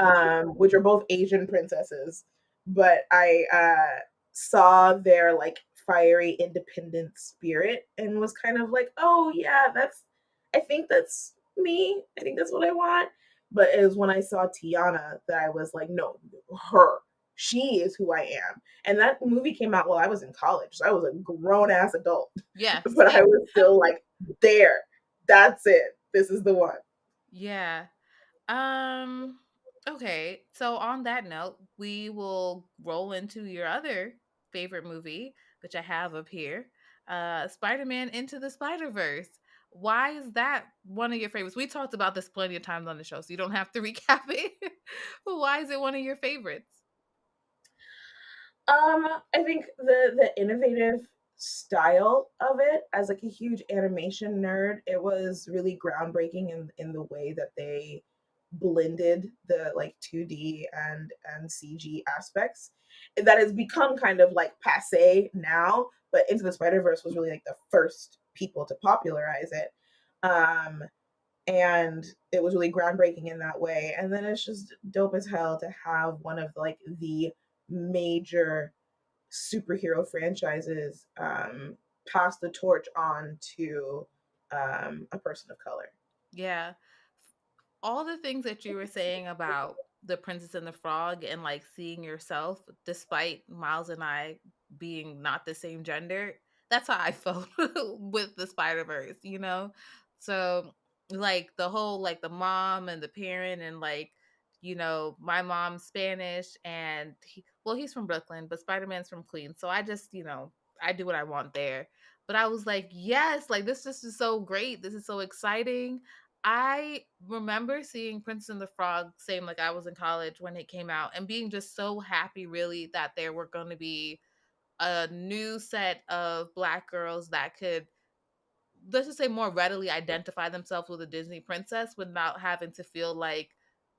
which are both Asian princesses. But I saw their like fiery independent spirit and was kind of like, oh yeah, I think that's me. I think that's what I want. But it was when I saw Tiana that I was like, no, her. She is who I am. And that movie came out while I was in college. So I was a grown ass adult. Yeah, But I same. was still like, there. That's it. This is the one. Yeah. Um, okay. So on that note, we will roll into your other favorite movie, which I have up here. Spider-Man Into the Spider-Verse. Why is that one of your favorites? We talked about this plenty of times on the show, so you don't have to recap it. But why is it one of your favorites? I think the innovative style of it, as like a huge animation nerd, it was really groundbreaking in the way that they blended the like 2D and CG aspects. That has become kind of like passe now, but Into the Spider-Verse was really like the first people to popularize it. Um and it was really groundbreaking in that way. And then it's just dope as hell to have one of like the major superhero franchises pass the torch on to a person of color. Yeah. All the things that you were saying about the Princess and the Frog and like seeing yourself despite Miles and I being not the same gender. That's how I felt with the Spider-Verse, you know? So like the whole like the mom and the parent and like my mom's Spanish and he's from Brooklyn, but Spider-Man's from Queens. So I just, I do what I want there. But I was like, yes, like this just is so great. This is so exciting. I remember seeing Princess and the Frog, same like I was in college when it came out, and being just so happy, really, that there were going to be a new set of Black girls that could, let's just say, more readily identify themselves with a Disney princess without having to feel like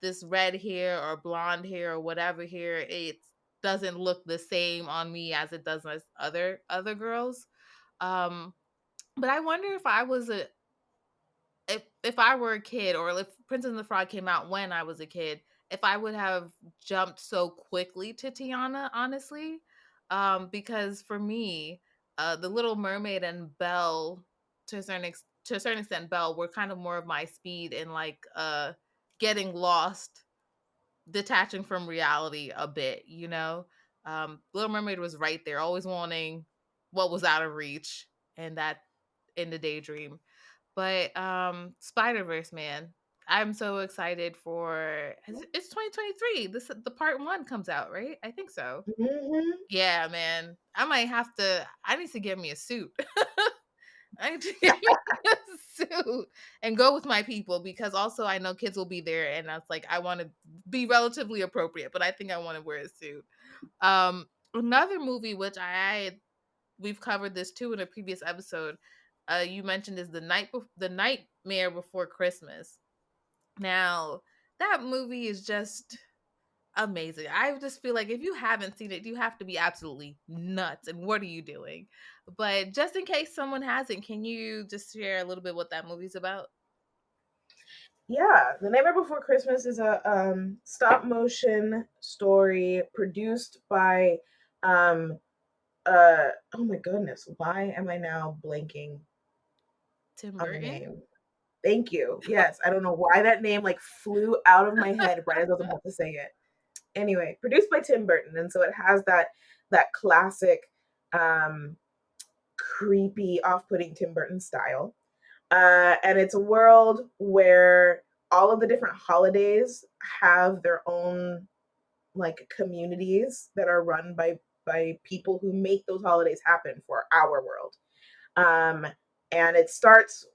this red hair or blonde hair or whatever hair, it doesn't look the same on me as it does as other girls. Um, but I wonder if I was a if I were a kid, or if Princess and the Frog came out when I was a kid, if I would have jumped so quickly to Tiana, honestly. Because for me, the Little Mermaid and Belle, to a certain extent, Belle were kind of more of my speed in like getting lost, detaching from reality a bit. Little Mermaid was right there, always wanting what was out of reach, and that in the daydream. But Spider-Verse, man. I'm so excited for it's 2023. The part 1 comes out, right? I think so. Mhm. Yeah, man. I need to get me a suit. I need to get me a suit and go with my people, because also I know kids will be there and that's like I want to be relatively appropriate, but I think I want to wear a suit. Another movie which we've covered this too in a previous episode. You mentioned is the Nightmare Before Christmas. Now that movie is just amazing. I just feel like if you haven't seen it, you have to be absolutely nuts. And what are you doing? But just in case someone hasn't, can you just share a little bit what that movie's about? Yeah, The Nightmare Before Christmas is a stop motion story produced by um oh my goodness, why am I now blanking Tim on the Burton? name? Thank you. Yes, I don't know why that name like flew out of my head right as I was about to say it. Anyway, produced by Tim Burton, and so it has that classic um creepy, off-putting Tim Burton style. And it's a world where all of the different holidays have their own like communities that are run by people who make those holidays happen for our world. Um, and it starts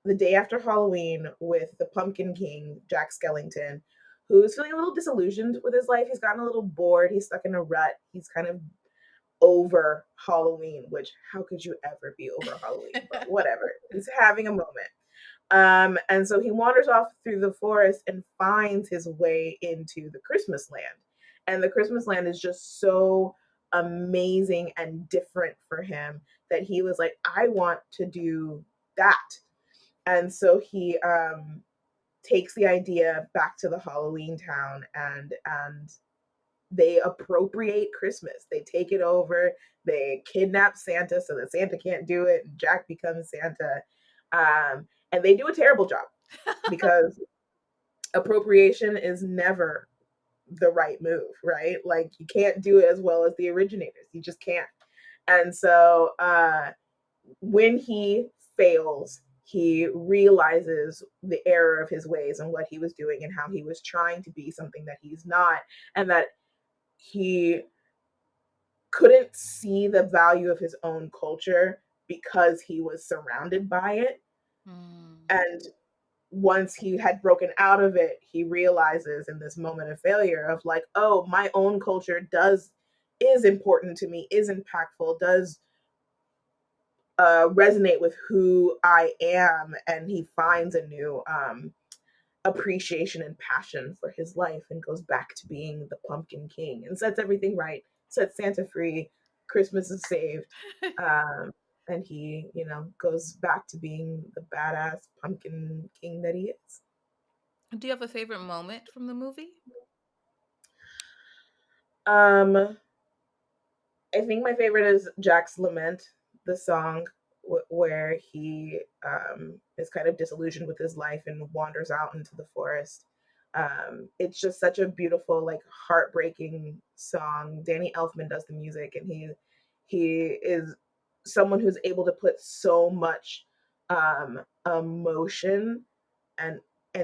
the day after Halloween with the Pumpkin King, Jack Skellington, who's feeling a little disillusioned with his life. He's gotten a little bored. He's stuck in a rut. He's kind of over Halloween, which how could you ever be over Halloween? But whatever. He's having a moment. And so he wanders off through the forest and finds his way into the Christmas land. And the Christmas land is just so amazing and different for him that he was like, I want to do that. And so he takes the idea back to the Halloween town, and they appropriate Christmas. They take it over. They kidnap Santa so that Santa can't do it, and Jack becomes Santa. And they do a terrible job because appropriation is never the right move, right? Like you can't do it as well as the originators. You just can't. And so when he fails, he realizes the error of his ways and what he was doing and how he was trying to be something that he's not, and that he couldn't see the value of his own culture because he was surrounded by it. Hmm. And once he had broken out of it, he realizes in this moment of failure of like, oh, my own culture is important to me, is impactful, does resonate with who I am, and he finds a new appreciation and passion for his life and goes back to being the Pumpkin King and sets everything right, sets Santa free. Christmas is saved. Um, and he, goes back to being the badass Pumpkin King that he is. Do you have a favorite moment from the movie? Um, I think my favorite is Jack's Lament, the song where he is kind of disillusioned with his life and wanders out into the forest. It's just such a beautiful, like heartbreaking song. Danny Elfman does the music, and he is someone who's able to put so much emotion and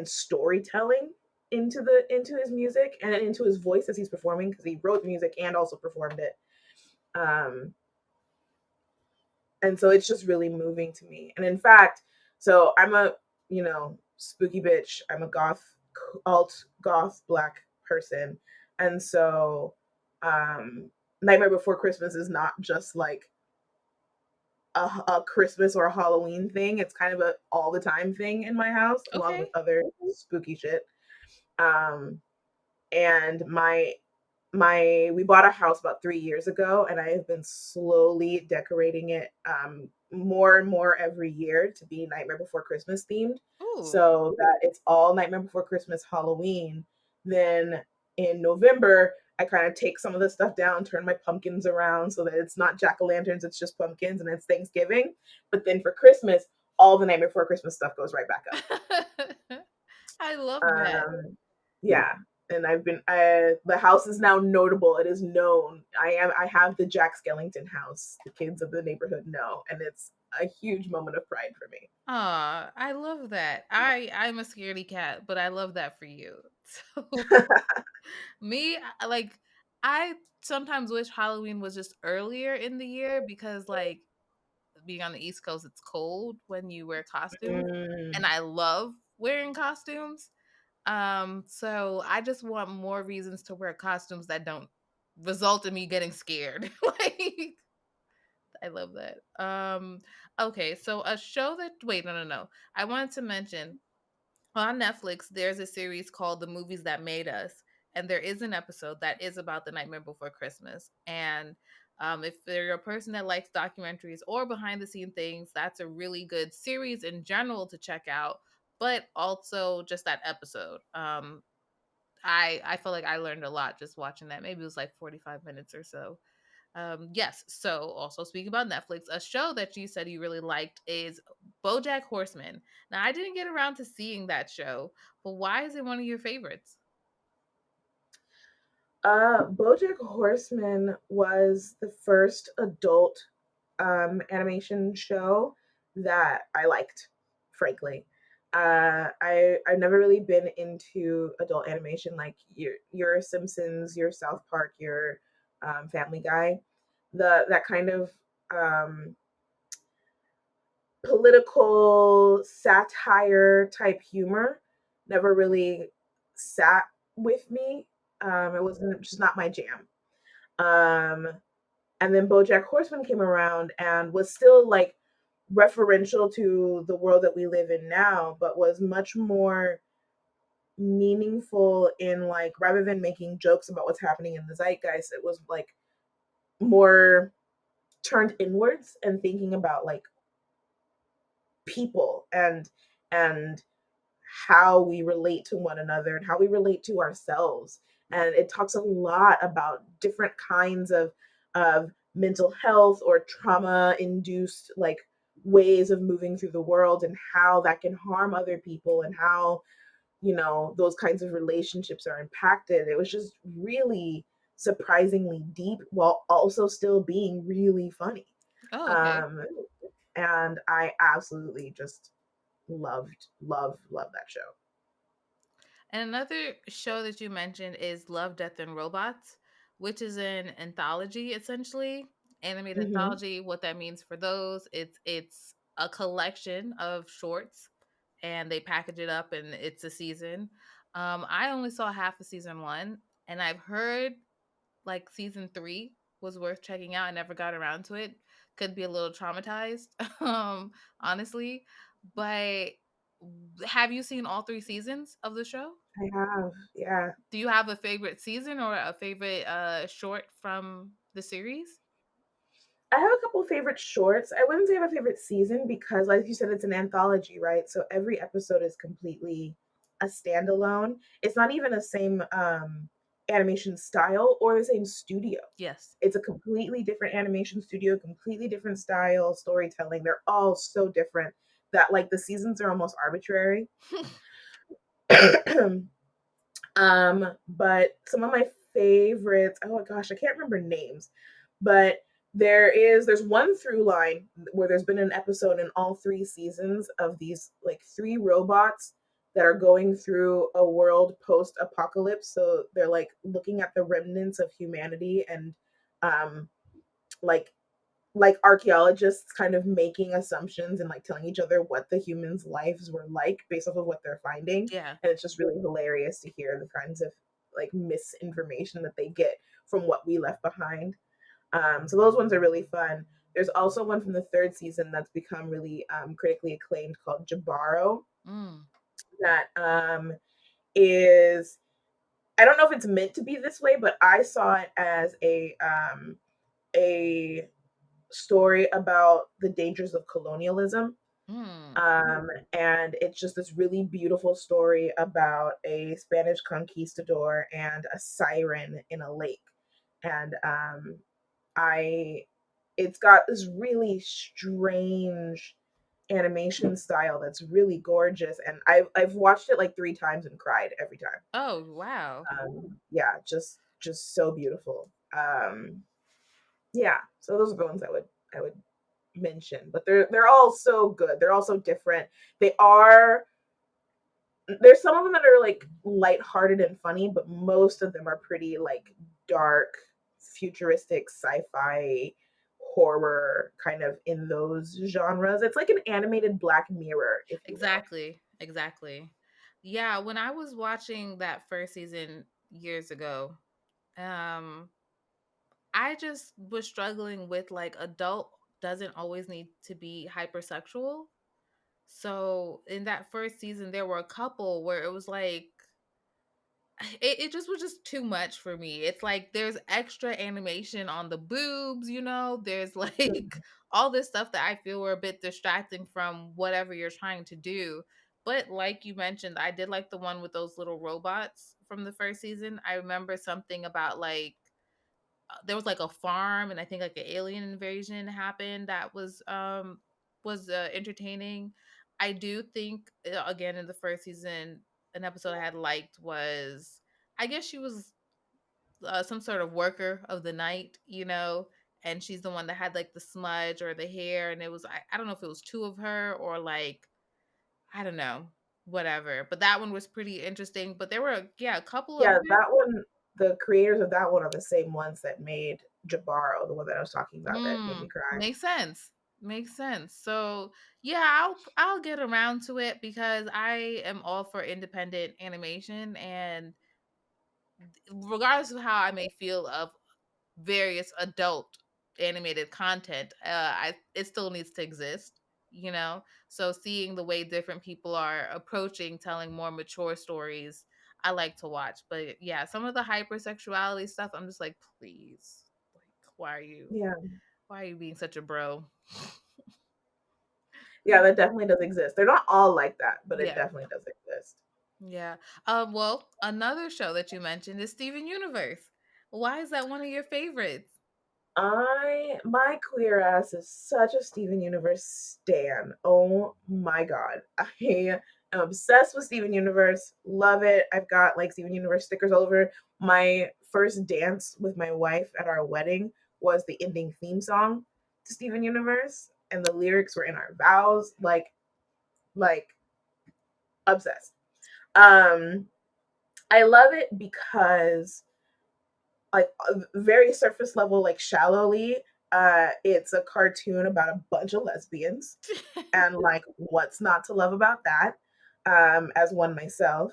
storytelling into his music and into his voice as he's performing, because he wrote music and also performed it. Um, and so it's just really moving to me. And in fact, so I'm a, spooky bitch. I'm a alt goth black person. And so Nightmare Before Christmas is not just like a Christmas or a Halloween thing. It's kind of a all the time thing in my house, along with Okay. other spooky shit. Um, and my we bought a house about 3 years ago, and I have been slowly decorating it more and more every year to be Nightmare Before Christmas themed, Ooh. so that it's all Nightmare Before Christmas, Halloween. Then in November I kind of take some of the stuff down, turn my pumpkins around so that it's not jack-o'-lanterns, it's just pumpkins, and it's Thanksgiving. But then for Christmas, all the Nightmare Before Christmas stuff goes right back up. I love that. Yeah, and the house is now notable. It is known. I have the Jack Skellington house. The kids of the neighborhood know, and it's a huge moment of pride for me. Aw, I love that. I'm a scaredy cat, but I love that for you. So me, like I sometimes wish Halloween was just earlier in the year because like being on the East Coast, it's cold when you wear costumes, and Mm. I love wearing costumes. So I just want more reasons to wear costumes that don't result in me getting scared. Like I love that. Okay, so a show that wait, no. I wanted to mention on Netflix there's a series called The Movies That Made Us, and there is an episode that is about the Nightmare Before Christmas. And if you're a person that likes documentaries or behind the scene things, that's a really good series in general to check out, but also just that episode. I feel like I learned a lot just watching that. Maybe it was like 45 minutes or so. Yes. So, also speaking about Netflix, a show that you said you really liked is BoJack Horseman. Now, I didn't get around to seeing that show, but why is it one of your favorites? BoJack Horseman was the first adult animation show that I liked, frankly. I've never really been into adult animation like your Simpsons, your South Park, your Family Guy. That kind of um, political satire type humor never really sat with me. It wasn't just not my jam. Um, and then BoJack Horseman came around and was still like referential to the world that we live in now, but was much more meaningful in like rather than making jokes about what's happening in the zeitgeist, it was like more turned inwards and thinking about like people and how we relate to one another and how we relate to ourselves. And it talks a lot about different kinds of mental health or trauma induced like ways of moving through the world and how that can harm other people and how those kinds of relationships are impacted. It was just really surprisingly deep while also still being really funny. Oh, okay. um and I absolutely just love that show. And another show that you mentioned is Love, Death, and Robots, which is an anthology essentially, animated Hmm. anthology. What that means for those, it's a collection of shorts, and they package it up, and it's a season. I only saw half of season one, and I've heard like season three was worth checking out. I never got around to it. Could be a little traumatized, honestly. But have you seen all three seasons of the show? I have, yeah. Do you have a favorite season or a favorite short from the series? I have a couple favorite shorts. I wouldn't say I have a favorite season because, like you said, it's an anthology, right? So every episode is completely a standalone. It's not even the same animation style or the same studio. Yes. It's a completely different animation studio, completely different style, storytelling. They're all so different that like the seasons are almost arbitrary. But some of my favorites, oh my gosh, I can't remember names, but there's one through line where there's been an episode in all three seasons of these like three robots that are going through a world post apocalypse. So they're like looking at the remnants of humanity and um like archaeologists kind of making assumptions and like telling each other what the humans' lives were like based off of what they're finding. Yeah. And it's just really hilarious to hear the kinds of like misinformation that they get from what we left behind. So those ones are really fun. There's also one from the third season that's become really critically acclaimed called Jabaro. Mm. That is, I don't know if it's meant to be this way, but I saw it as a story about the dangers of colonialism. Mm. And it's just this really beautiful story about a Spanish conquistador and a siren in a lake. And I, it's got this really strange animation style that's really gorgeous. And I've watched it like three times and cried every time. Oh, wow. Yeah, just so beautiful. Yeah, so those are the ones I would mention, but they're all so good. They're all so different. They are there's some of them that are like lighthearted and funny, but most of them are pretty like dark, futuristic, sci-fi, horror kind of in those genres. It's like an animated Black Mirror, if you will. Exactly. Exactly. Yeah, when I was watching that first season years ago, um I just was struggling with like adult doesn't always need to be hypersexual. So in that first season there were a couple where it was like it just was just too much for me. It's like there's extra animation on the boobs, there's like all this stuff that I feel were a bit distracting from whatever you're trying to do. But like you mentioned, I did like the one with those little robots from the first season. I remember something about like there was like a farm and I think like an alien invasion happened that was entertaining. I do think again in the first season an episode I had liked was I guess she was some sort of worker of the night, and she's the one that had like the smudge or the hair, and it was I don't know if it was two of her or like I don't know, whatever. But that one was pretty interesting. But there were yeah a couple of Yeah, that one, the creators of that one are the same ones that made Jabaro, the one that I was talking about that made me cry. Makes sense. Makes sense. So yeah, I'll get around to it because I am all for independent animation, and regardless of how I may feel of various adult animated content, I it still needs to exist, So seeing the way different people are approaching telling more mature stories, I like to watch. But yeah, some of the hypersexuality stuff, I'm just like, please, like, Yeah. why are you being such a bro? Yeah, that definitely does exist. They're not all like that, but it Yeah. definitely does exist. Yeah. Well, another show that you mentioned is Steven Universe. Why is that one of your favorites? My queer ass is such a Steven Universe stan. Oh my god. I am obsessed with Steven Universe. Love it. I've got like Steven Universe stickers all over. My first dance with my wife at our wedding was the ending theme song to Steven Universe, and the lyrics were in our vows. Like obsessed. Um I love it because like very surface level, like shallowly, it's a cartoon about a bunch of lesbians and like what's not to love about that, as one myself.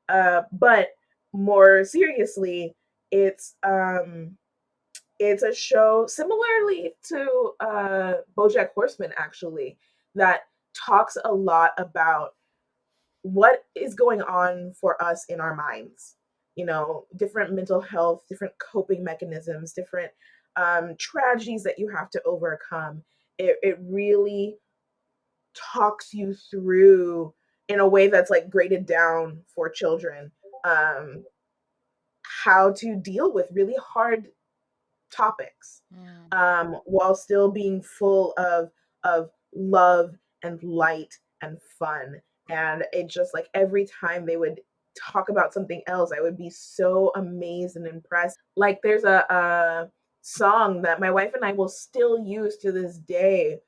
But more seriously, it's um it's a show similarly to BoJack Horseman, actually, that talks a lot about what is going on for us in our minds, different mental health, different coping mechanisms, different tragedies that you have to overcome. It really talks you through in a way that's like graded down for children, um, how to deal with really hard topics, Mm, while still being full of love and light and fun. And it just like every time they would talk about something else, I would be so amazed and impressed. Like there's a song that my wife and I will still use to this day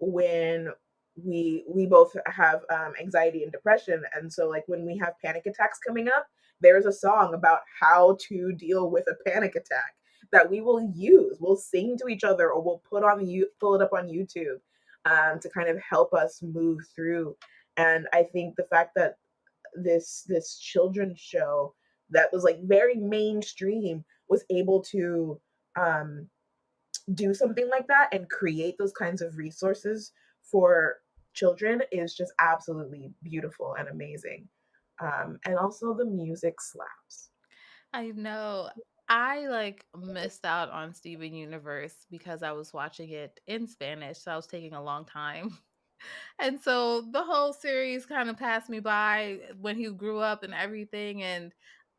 when we both have anxiety and depression, and so like when we have panic attacks coming up, there's a song about how to deal with a panic attack that we will use. We'll sing to each other, or we'll pull it up on YouTube to kind of help us move through. And I think the fact that this children's show that was like very mainstream was able to um, do something like that and create those kinds of resources for children is just absolutely beautiful and amazing. And also the music slaps. I know. I like missed out on Steven Universe because I was watching it in Spanish, so I was taking a long time. And so the whole series kind of passed me by when he grew up and everything, and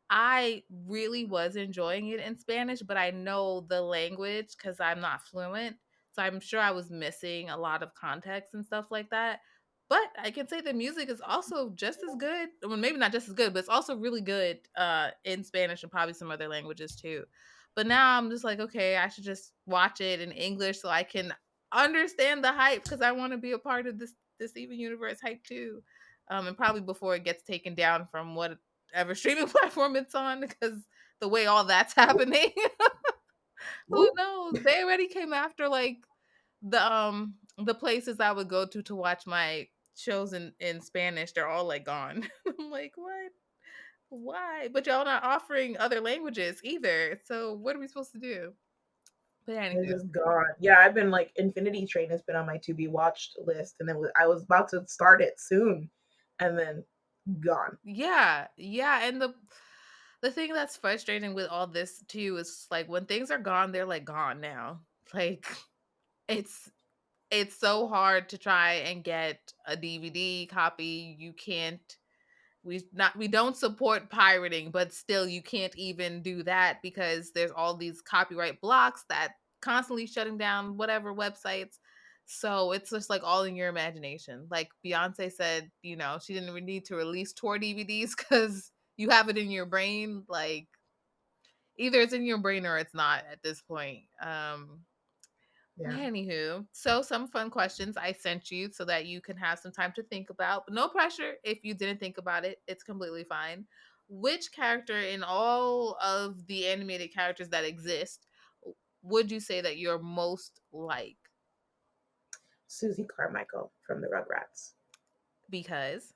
I really was enjoying it in Spanish, but I know the language because I'm not fluent. So I'm sure I was missing a lot of context and stuff like that. But I can say the music is also just as good. Well, maybe not just as good, but it's also really good in Spanish and probably some other languages too. But now I'm just like, okay, I should just watch it in English so I can understand the hype because I want to be a part of this even universe hype too. And probably before it gets taken down from whatever streaming platform it's on, because the way all that's happening, who Whoop. knows? They already came after like the places I would go to watch my shows in Spanish. They're all like gone. I'm like, what? Why? But y'all not offering other languages either. So what are we supposed to do? But They're anywho, just gone. Yeah, I've been like Infinity Train has been on my to be watched list, and I was about to start it soon, and then gone. yeah, yeah, and the thing that's frustrating with all this too is like when things are gone, they're like gone now. Like it's it's so hard to try and get a DVD copy. You can't we don't support pirating, but still you can't even do that because there's all these copyright blocks that constantly shutting down whatever websites. So it's just like all in your imagination. Like Beyonce said, she didn't even need to release tour DVDs because you have it in your brain. Like either it's in your brain or it's not at this point. Yeah. Anywho, so some fun questions I sent you so that you can have some time to think about. But no pressure if you didn't think about it. It's completely fine. Which character in all of the animated characters that exist would you say that you're most like? Susie Carmichael from the Rugrats, Because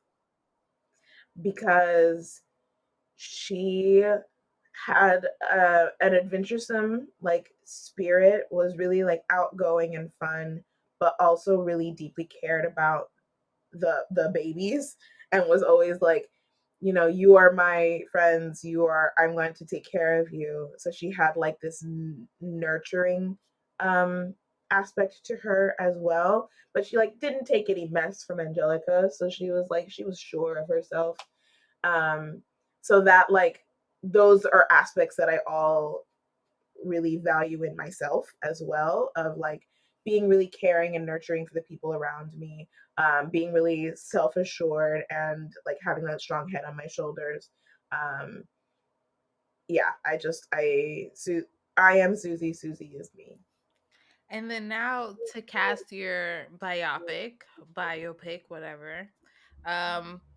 because she had an adventuresome like spirit, was really like outgoing and fun, but also really deeply cared about the babies, and was always like, you are my friends, I'm going to take care of you. So she had like this nurturing um aspect to her as well, but she like didn't take any mess from Angelica, so she was sure of herself. um so that like those are aspects that I all really value in myself as well, of like being really caring and nurturing for the people around me, being really self-assured and like having that strong head on my shoulders. um yeah, I am Susie, Susie is me. and then now to cast your biopic, whatever.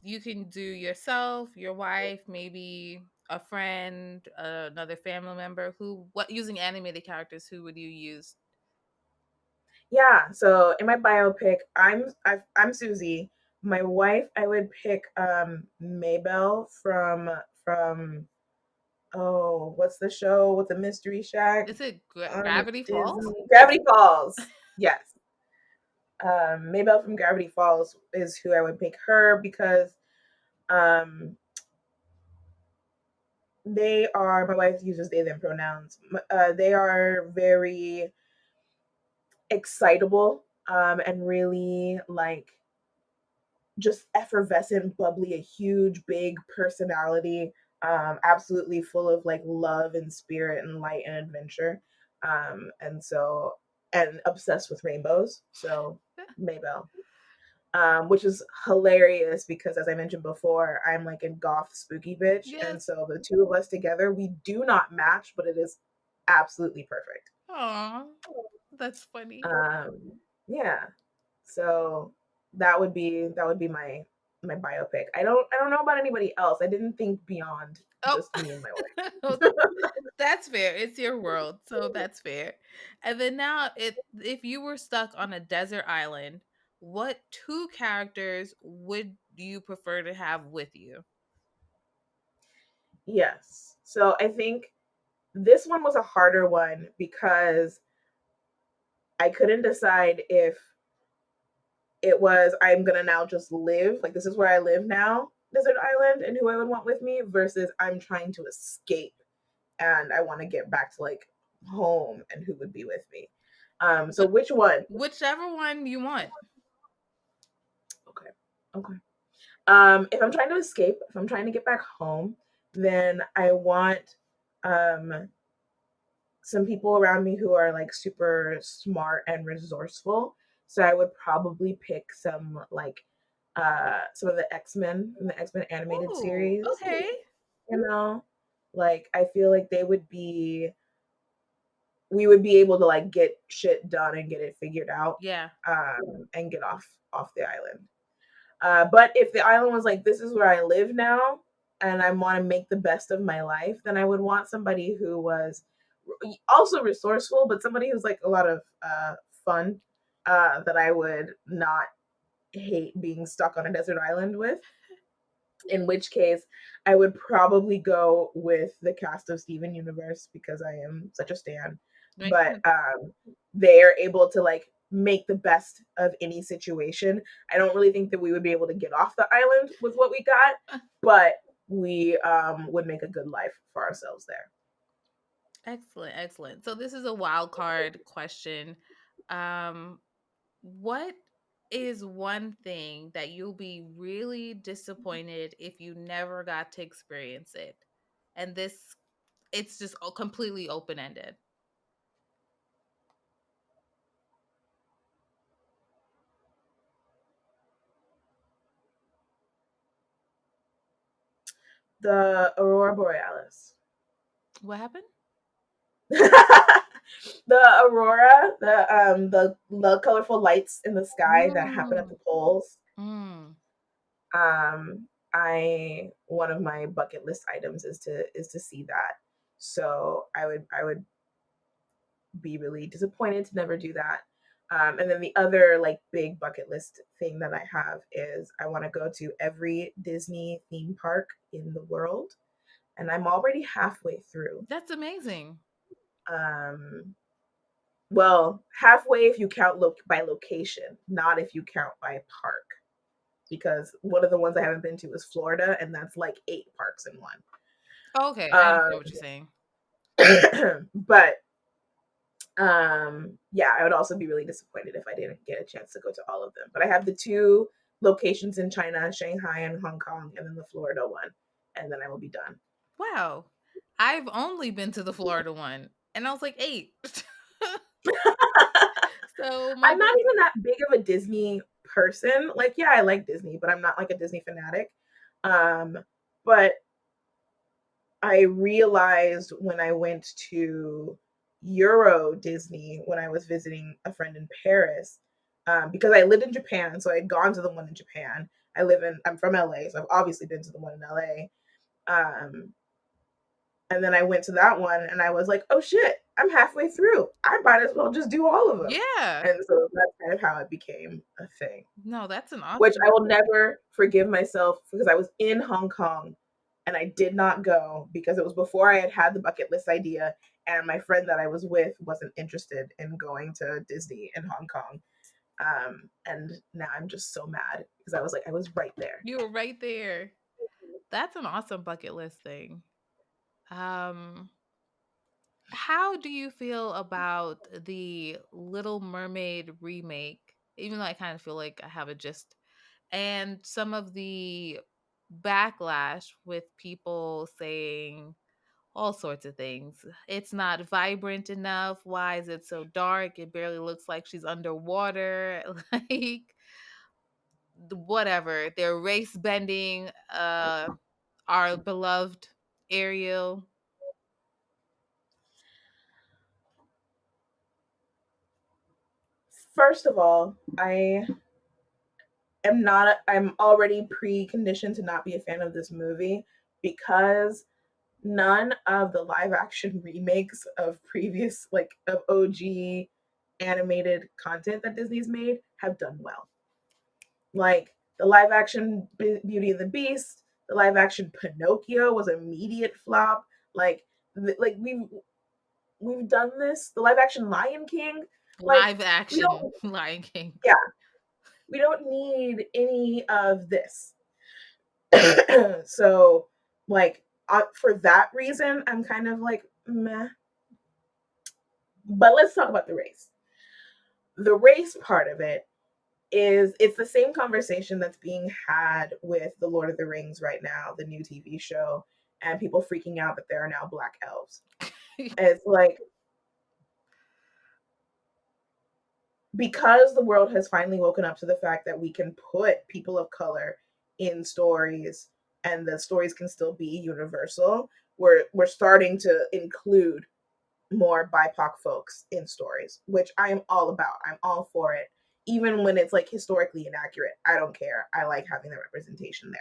You can do yourself, your wife, maybe a friend, another family member. What using animated characters? Who would you use? Yeah, so in my biopic, I'm Susie. My wife, I would pick Maybelle from, oh, what's the show with the Mystery Shack Is it on Gravity Falls? Disney? Gravity Falls. Yes. Maybelle from Gravity Falls is who I would pick, her because um, they are, my wife uses they them pronouns. They are very excitable, and really like just effervescent, bubbly, a huge, big personality, absolutely full of like love and spirit and light and adventure. And obsessed with rainbows. So Maybelle. which is hilarious because, as I mentioned before, I'm like a goth spooky bitch, Yes. and so the two of us together, we do not match, but it is absolutely perfect. Aw, that's funny. Yeah, so that would be my biopic. I don't know about anybody else. I didn't think beyond Oh, just me and my oh, wife. that's fair. It's your world, so that's fair. And then now, if you were stuck on a desert island, what two characters would you prefer to have with you? Yes. So I think this one was a harder one because I couldn't decide if it was I'm gonna now just live, like this is where I live now, desert island, and who I would want with me, versus I'm trying to escape and I want to get back to like home and who would be with me. So What, which one? whichever one you want. Okay. Okay. If I'm trying to escape, if I'm trying to get back home, then I want um some people around me who are like super smart and resourceful. So I would probably pick some of the X-Men from the X-Men animated Ooh, series, okay. you know? Like I feel like we would be able to like get shit done and get it figured out, Yeah. and get off the island. But if the island was like, this is where I live now, and I want to make the best of my life, then I would want somebody who was also resourceful, but somebody who's like a lot of fun, that I would not hate being stuck on a desert island with. In which case, I would probably go with the cast of Steven Universe because I am such a stan. Makes But sense. they are able to like make the best of any situation. I don't really think that we would be able to get off the island with what we got, but we would make a good life for ourselves there. Excellent, excellent. So this is a wild card question. Um, what is one thing that you'll be really disappointed if you never got to experience it? And this, it's just completely open ended. The Aurora Borealis. What happened? The aurora, the colorful lights in the sky that happen at Mm, the poles. mm. I one of my bucket list items is to see that. So I would be really disappointed to never do that. And then the other like big bucket list thing that I have is I want to go to every Disney theme park in the world, and I'm already halfway through. That's amazing. Um, well, halfway if you count by location, not if you count by park. Because one of the ones I haven't been to is Florida, and that's like 8 parks in one. Okay, I understand what Um, you're saying. but yeah, I would also be really disappointed if I didn't get a chance to go to all of them. But I have the two locations in China, Shanghai and Hong Kong, and then the Florida one, and then I will be done. Wow. I've only been to the Florida one, and I was like 8. So my I'm not bucket. even that big of a Disney person. Like, yeah, I like Disney, but I'm not like a Disney fanatic. Um, but I realized when I went to Euro Disney when I was visiting a friend in Paris, because I lived in Japan, so I had gone to the one in Japan. I'm from LA, so I've obviously been to the one in LA. Um, and then I went to that one and I was like, oh shit, I'm halfway through. I might as well just do all of them. Yeah. And so that's kind of how it became a thing, No, that's an which awesome. I will never forgive myself because I was in Hong Kong and I did not go because it was before I had had the bucket list idea, and my friend that I was with wasn't interested in going to Disney in Hong Kong. And now I'm just so mad because I was like, I was right there. You were right there. That's an awesome bucket list thing. Um, how do you feel about the Little Mermaid remake? Even though I kind of feel like I have a gist, and some of the backlash with people saying all sorts of things. It's not vibrant enough. Why is it so dark? It barely looks like she's underwater. Like, whatever. They're race bending our beloved Ariel. First of all, I'm already preconditioned to not be a fan of this movie because none of the live action remakes of previous, like, of OG animated content that Disney's made have done well. Like the live action Beauty and the Beast, the live action Pinocchio was an immediate flop. Like like we've done this. The live action Lion King, like Live we action don't Lion King. yeah, we don't need any of this. So like for that reason, I'm kind of like meh. But let's talk about the race. The race part of it is it's the same conversation that's being had with the Lord of the Rings right now, the new TV show, and people freaking out that there are now black elves. And it's like because the world has finally woken up to the fact that we can put people of color in stories and the stories can still be universal, we're starting to include more BIPOC folks in stories, which I am all about. I'm all for it. Even when it's like historically inaccurate, I don't care. I like having the representation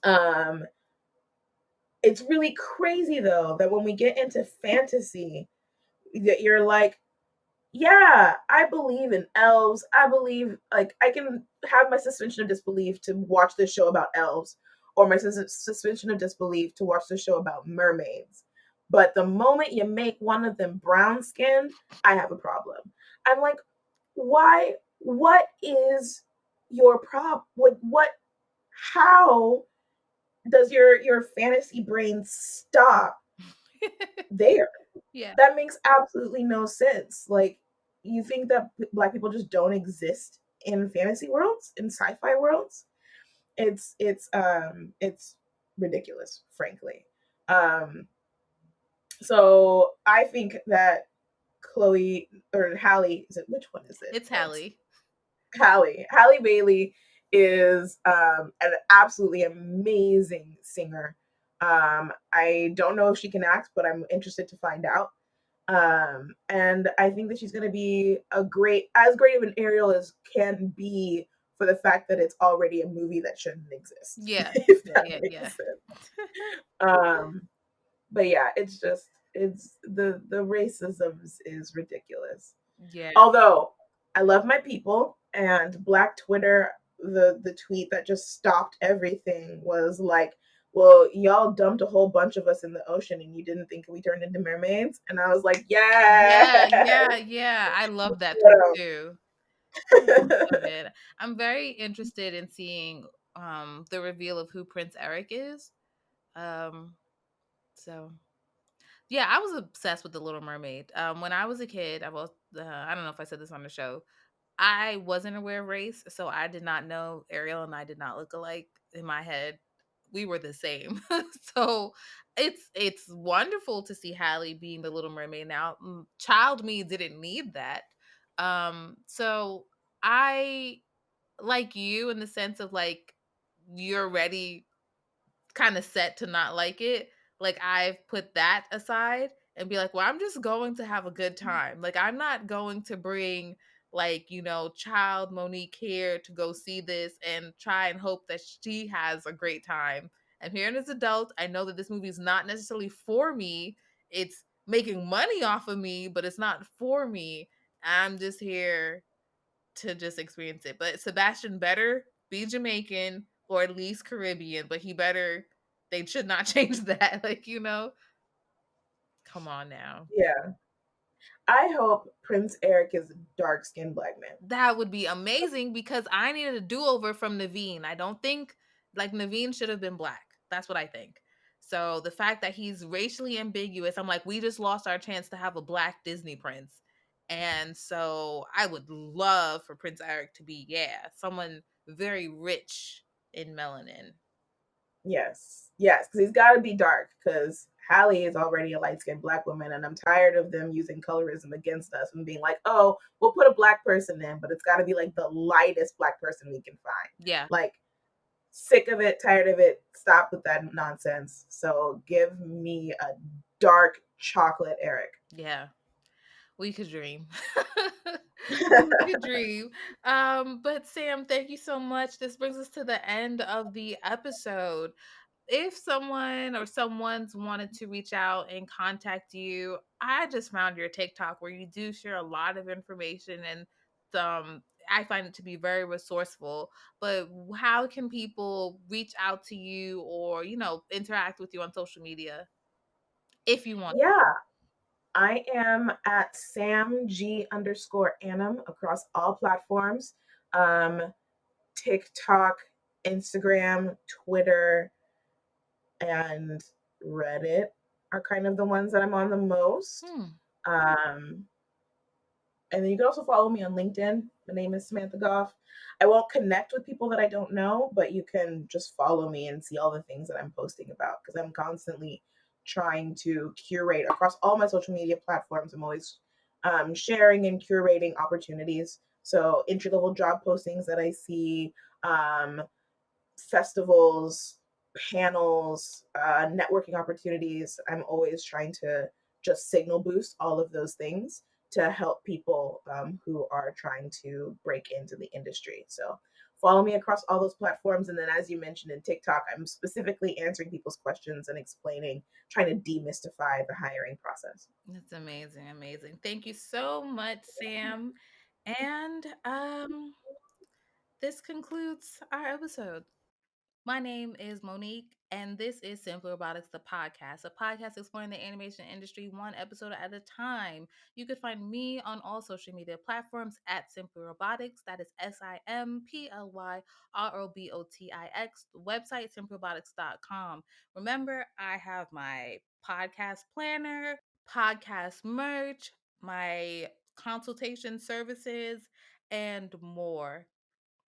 there. It's really crazy though that when we get into fantasy, that you're like, yeah, I believe in elves. I believe like I can have my suspension of disbelief to watch this show about elves, or my suspension of disbelief to watch this show about mermaids. But the moment you make one of them brown skinned, I have a problem. I'm like, why? What is your problem? Like, what? How does your fantasy brain stop there? Yeah. That makes absolutely no sense. Like, you think that black people just don't exist in fantasy worlds, in sci-fi worlds? It's ridiculous, frankly. Um, so I think that Chloe or Halle, is it which one is it? It's No, it's Hallie. Halle Bailey is an absolutely amazing singer. I don't know if she can act, but I'm interested to find out. And I think that she's going to be as great of an Ariel as can be for the fact that it's already a movie that shouldn't exist, Yeah. if Yeah, that yeah, makes yeah. sense. Um, but yeah, it's the racism is ridiculous. Yeah. Although I love my people and Black Twitter, the tweet that just stopped everything was like, well, y'all dumped a whole bunch of us in the ocean and you didn't think we turned into mermaids? And I was like, Yeah, yeah. yeah, yeah. I love that tweet too. So good. I'm very interested in seeing the reveal of who Prince Eric is. Um so yeah, I was obsessed with the Little Mermaid. When I was a kid, I don't know if I said this on the show. I wasn't aware of race, so I did not know Ariel and I did not look alike in my head. We were the same. So it's wonderful to see Hallie being the Little Mermaid now. Child me didn't need that. So I like you in the sense of like you're ready kind of set to not like it. Like I've put that aside and be like, well, I'm just going to have a good time. Like I'm not going to bring like, child Monique here to go see this and try and hope that she has a great time. I'm here as an adult. I know that this movie is not necessarily for me. It's making money off of me, but it's not for me. I'm just here to just experience it. But Sebastian better be Jamaican or at least Caribbean, but he better they should not change that. Like, come on now. Yeah. I hope Prince Eric is a dark skinned black man. That would be amazing because I needed a do-over from Naveen. I don't think like Naveen should have been black. That's what I think. So the fact that he's racially ambiguous, I'm like, we just lost our chance to have a black Disney prince. And so I would love for Prince Eric to be, yeah, someone very rich in melanin. Yes. Yes, because he's got to be dark because Hallie is already a light skinned Black woman, and I'm tired of them using colorism against us and being like, oh, we'll put a Black person in, but it's got to be like the lightest Black person we can find. Yeah. Like, sick of it, tired of it. Stop with that nonsense. So give me a dark chocolate Eric. Yeah. We could dream. We could dream. But Sam, thank you so much. This brings us to the end of the episode. If someone or someone's wanted to reach out and contact you, I just found your TikTok where you do share a lot of information and I find it to be very resourceful. But how can people reach out to you or, interact with you on social media if you want to? Yeah, I am at Sam G underscore Annam across all platforms. Um, TikTok, Instagram, Twitter, and Reddit are kind of the ones that I'm on the most. Hmm. Um, and then you can also follow me on LinkedIn. My name is Samantha Goff. I won't connect with people that I don't know, but you can just follow me and see all the things that I'm posting about because I'm constantly trying to curate across all my social media platforms. I'm always sharing and curating opportunities. So entry level job postings that I see, um, festivals, panels, networking opportunities. I'm always trying to just signal boost all of those things to help people who are trying to break into the industry. So follow me across all those platforms. And then, as you mentioned in TikTok, I'm specifically answering people's questions and explaining, trying to demystify the hiring process. That's amazing, amazing. Thank you so much, Sam. And this concludes our episode. My name is Monique, and this is Simply Robotics, the podcast, a podcast exploring the animation industry one episode at a time. You can find me on all social media platforms at Simply Robotics. That is SIMPLYROBOTIX. The website, simplyrobotics.com. Remember, I have my podcast planner, podcast merch, my consultation services, and more.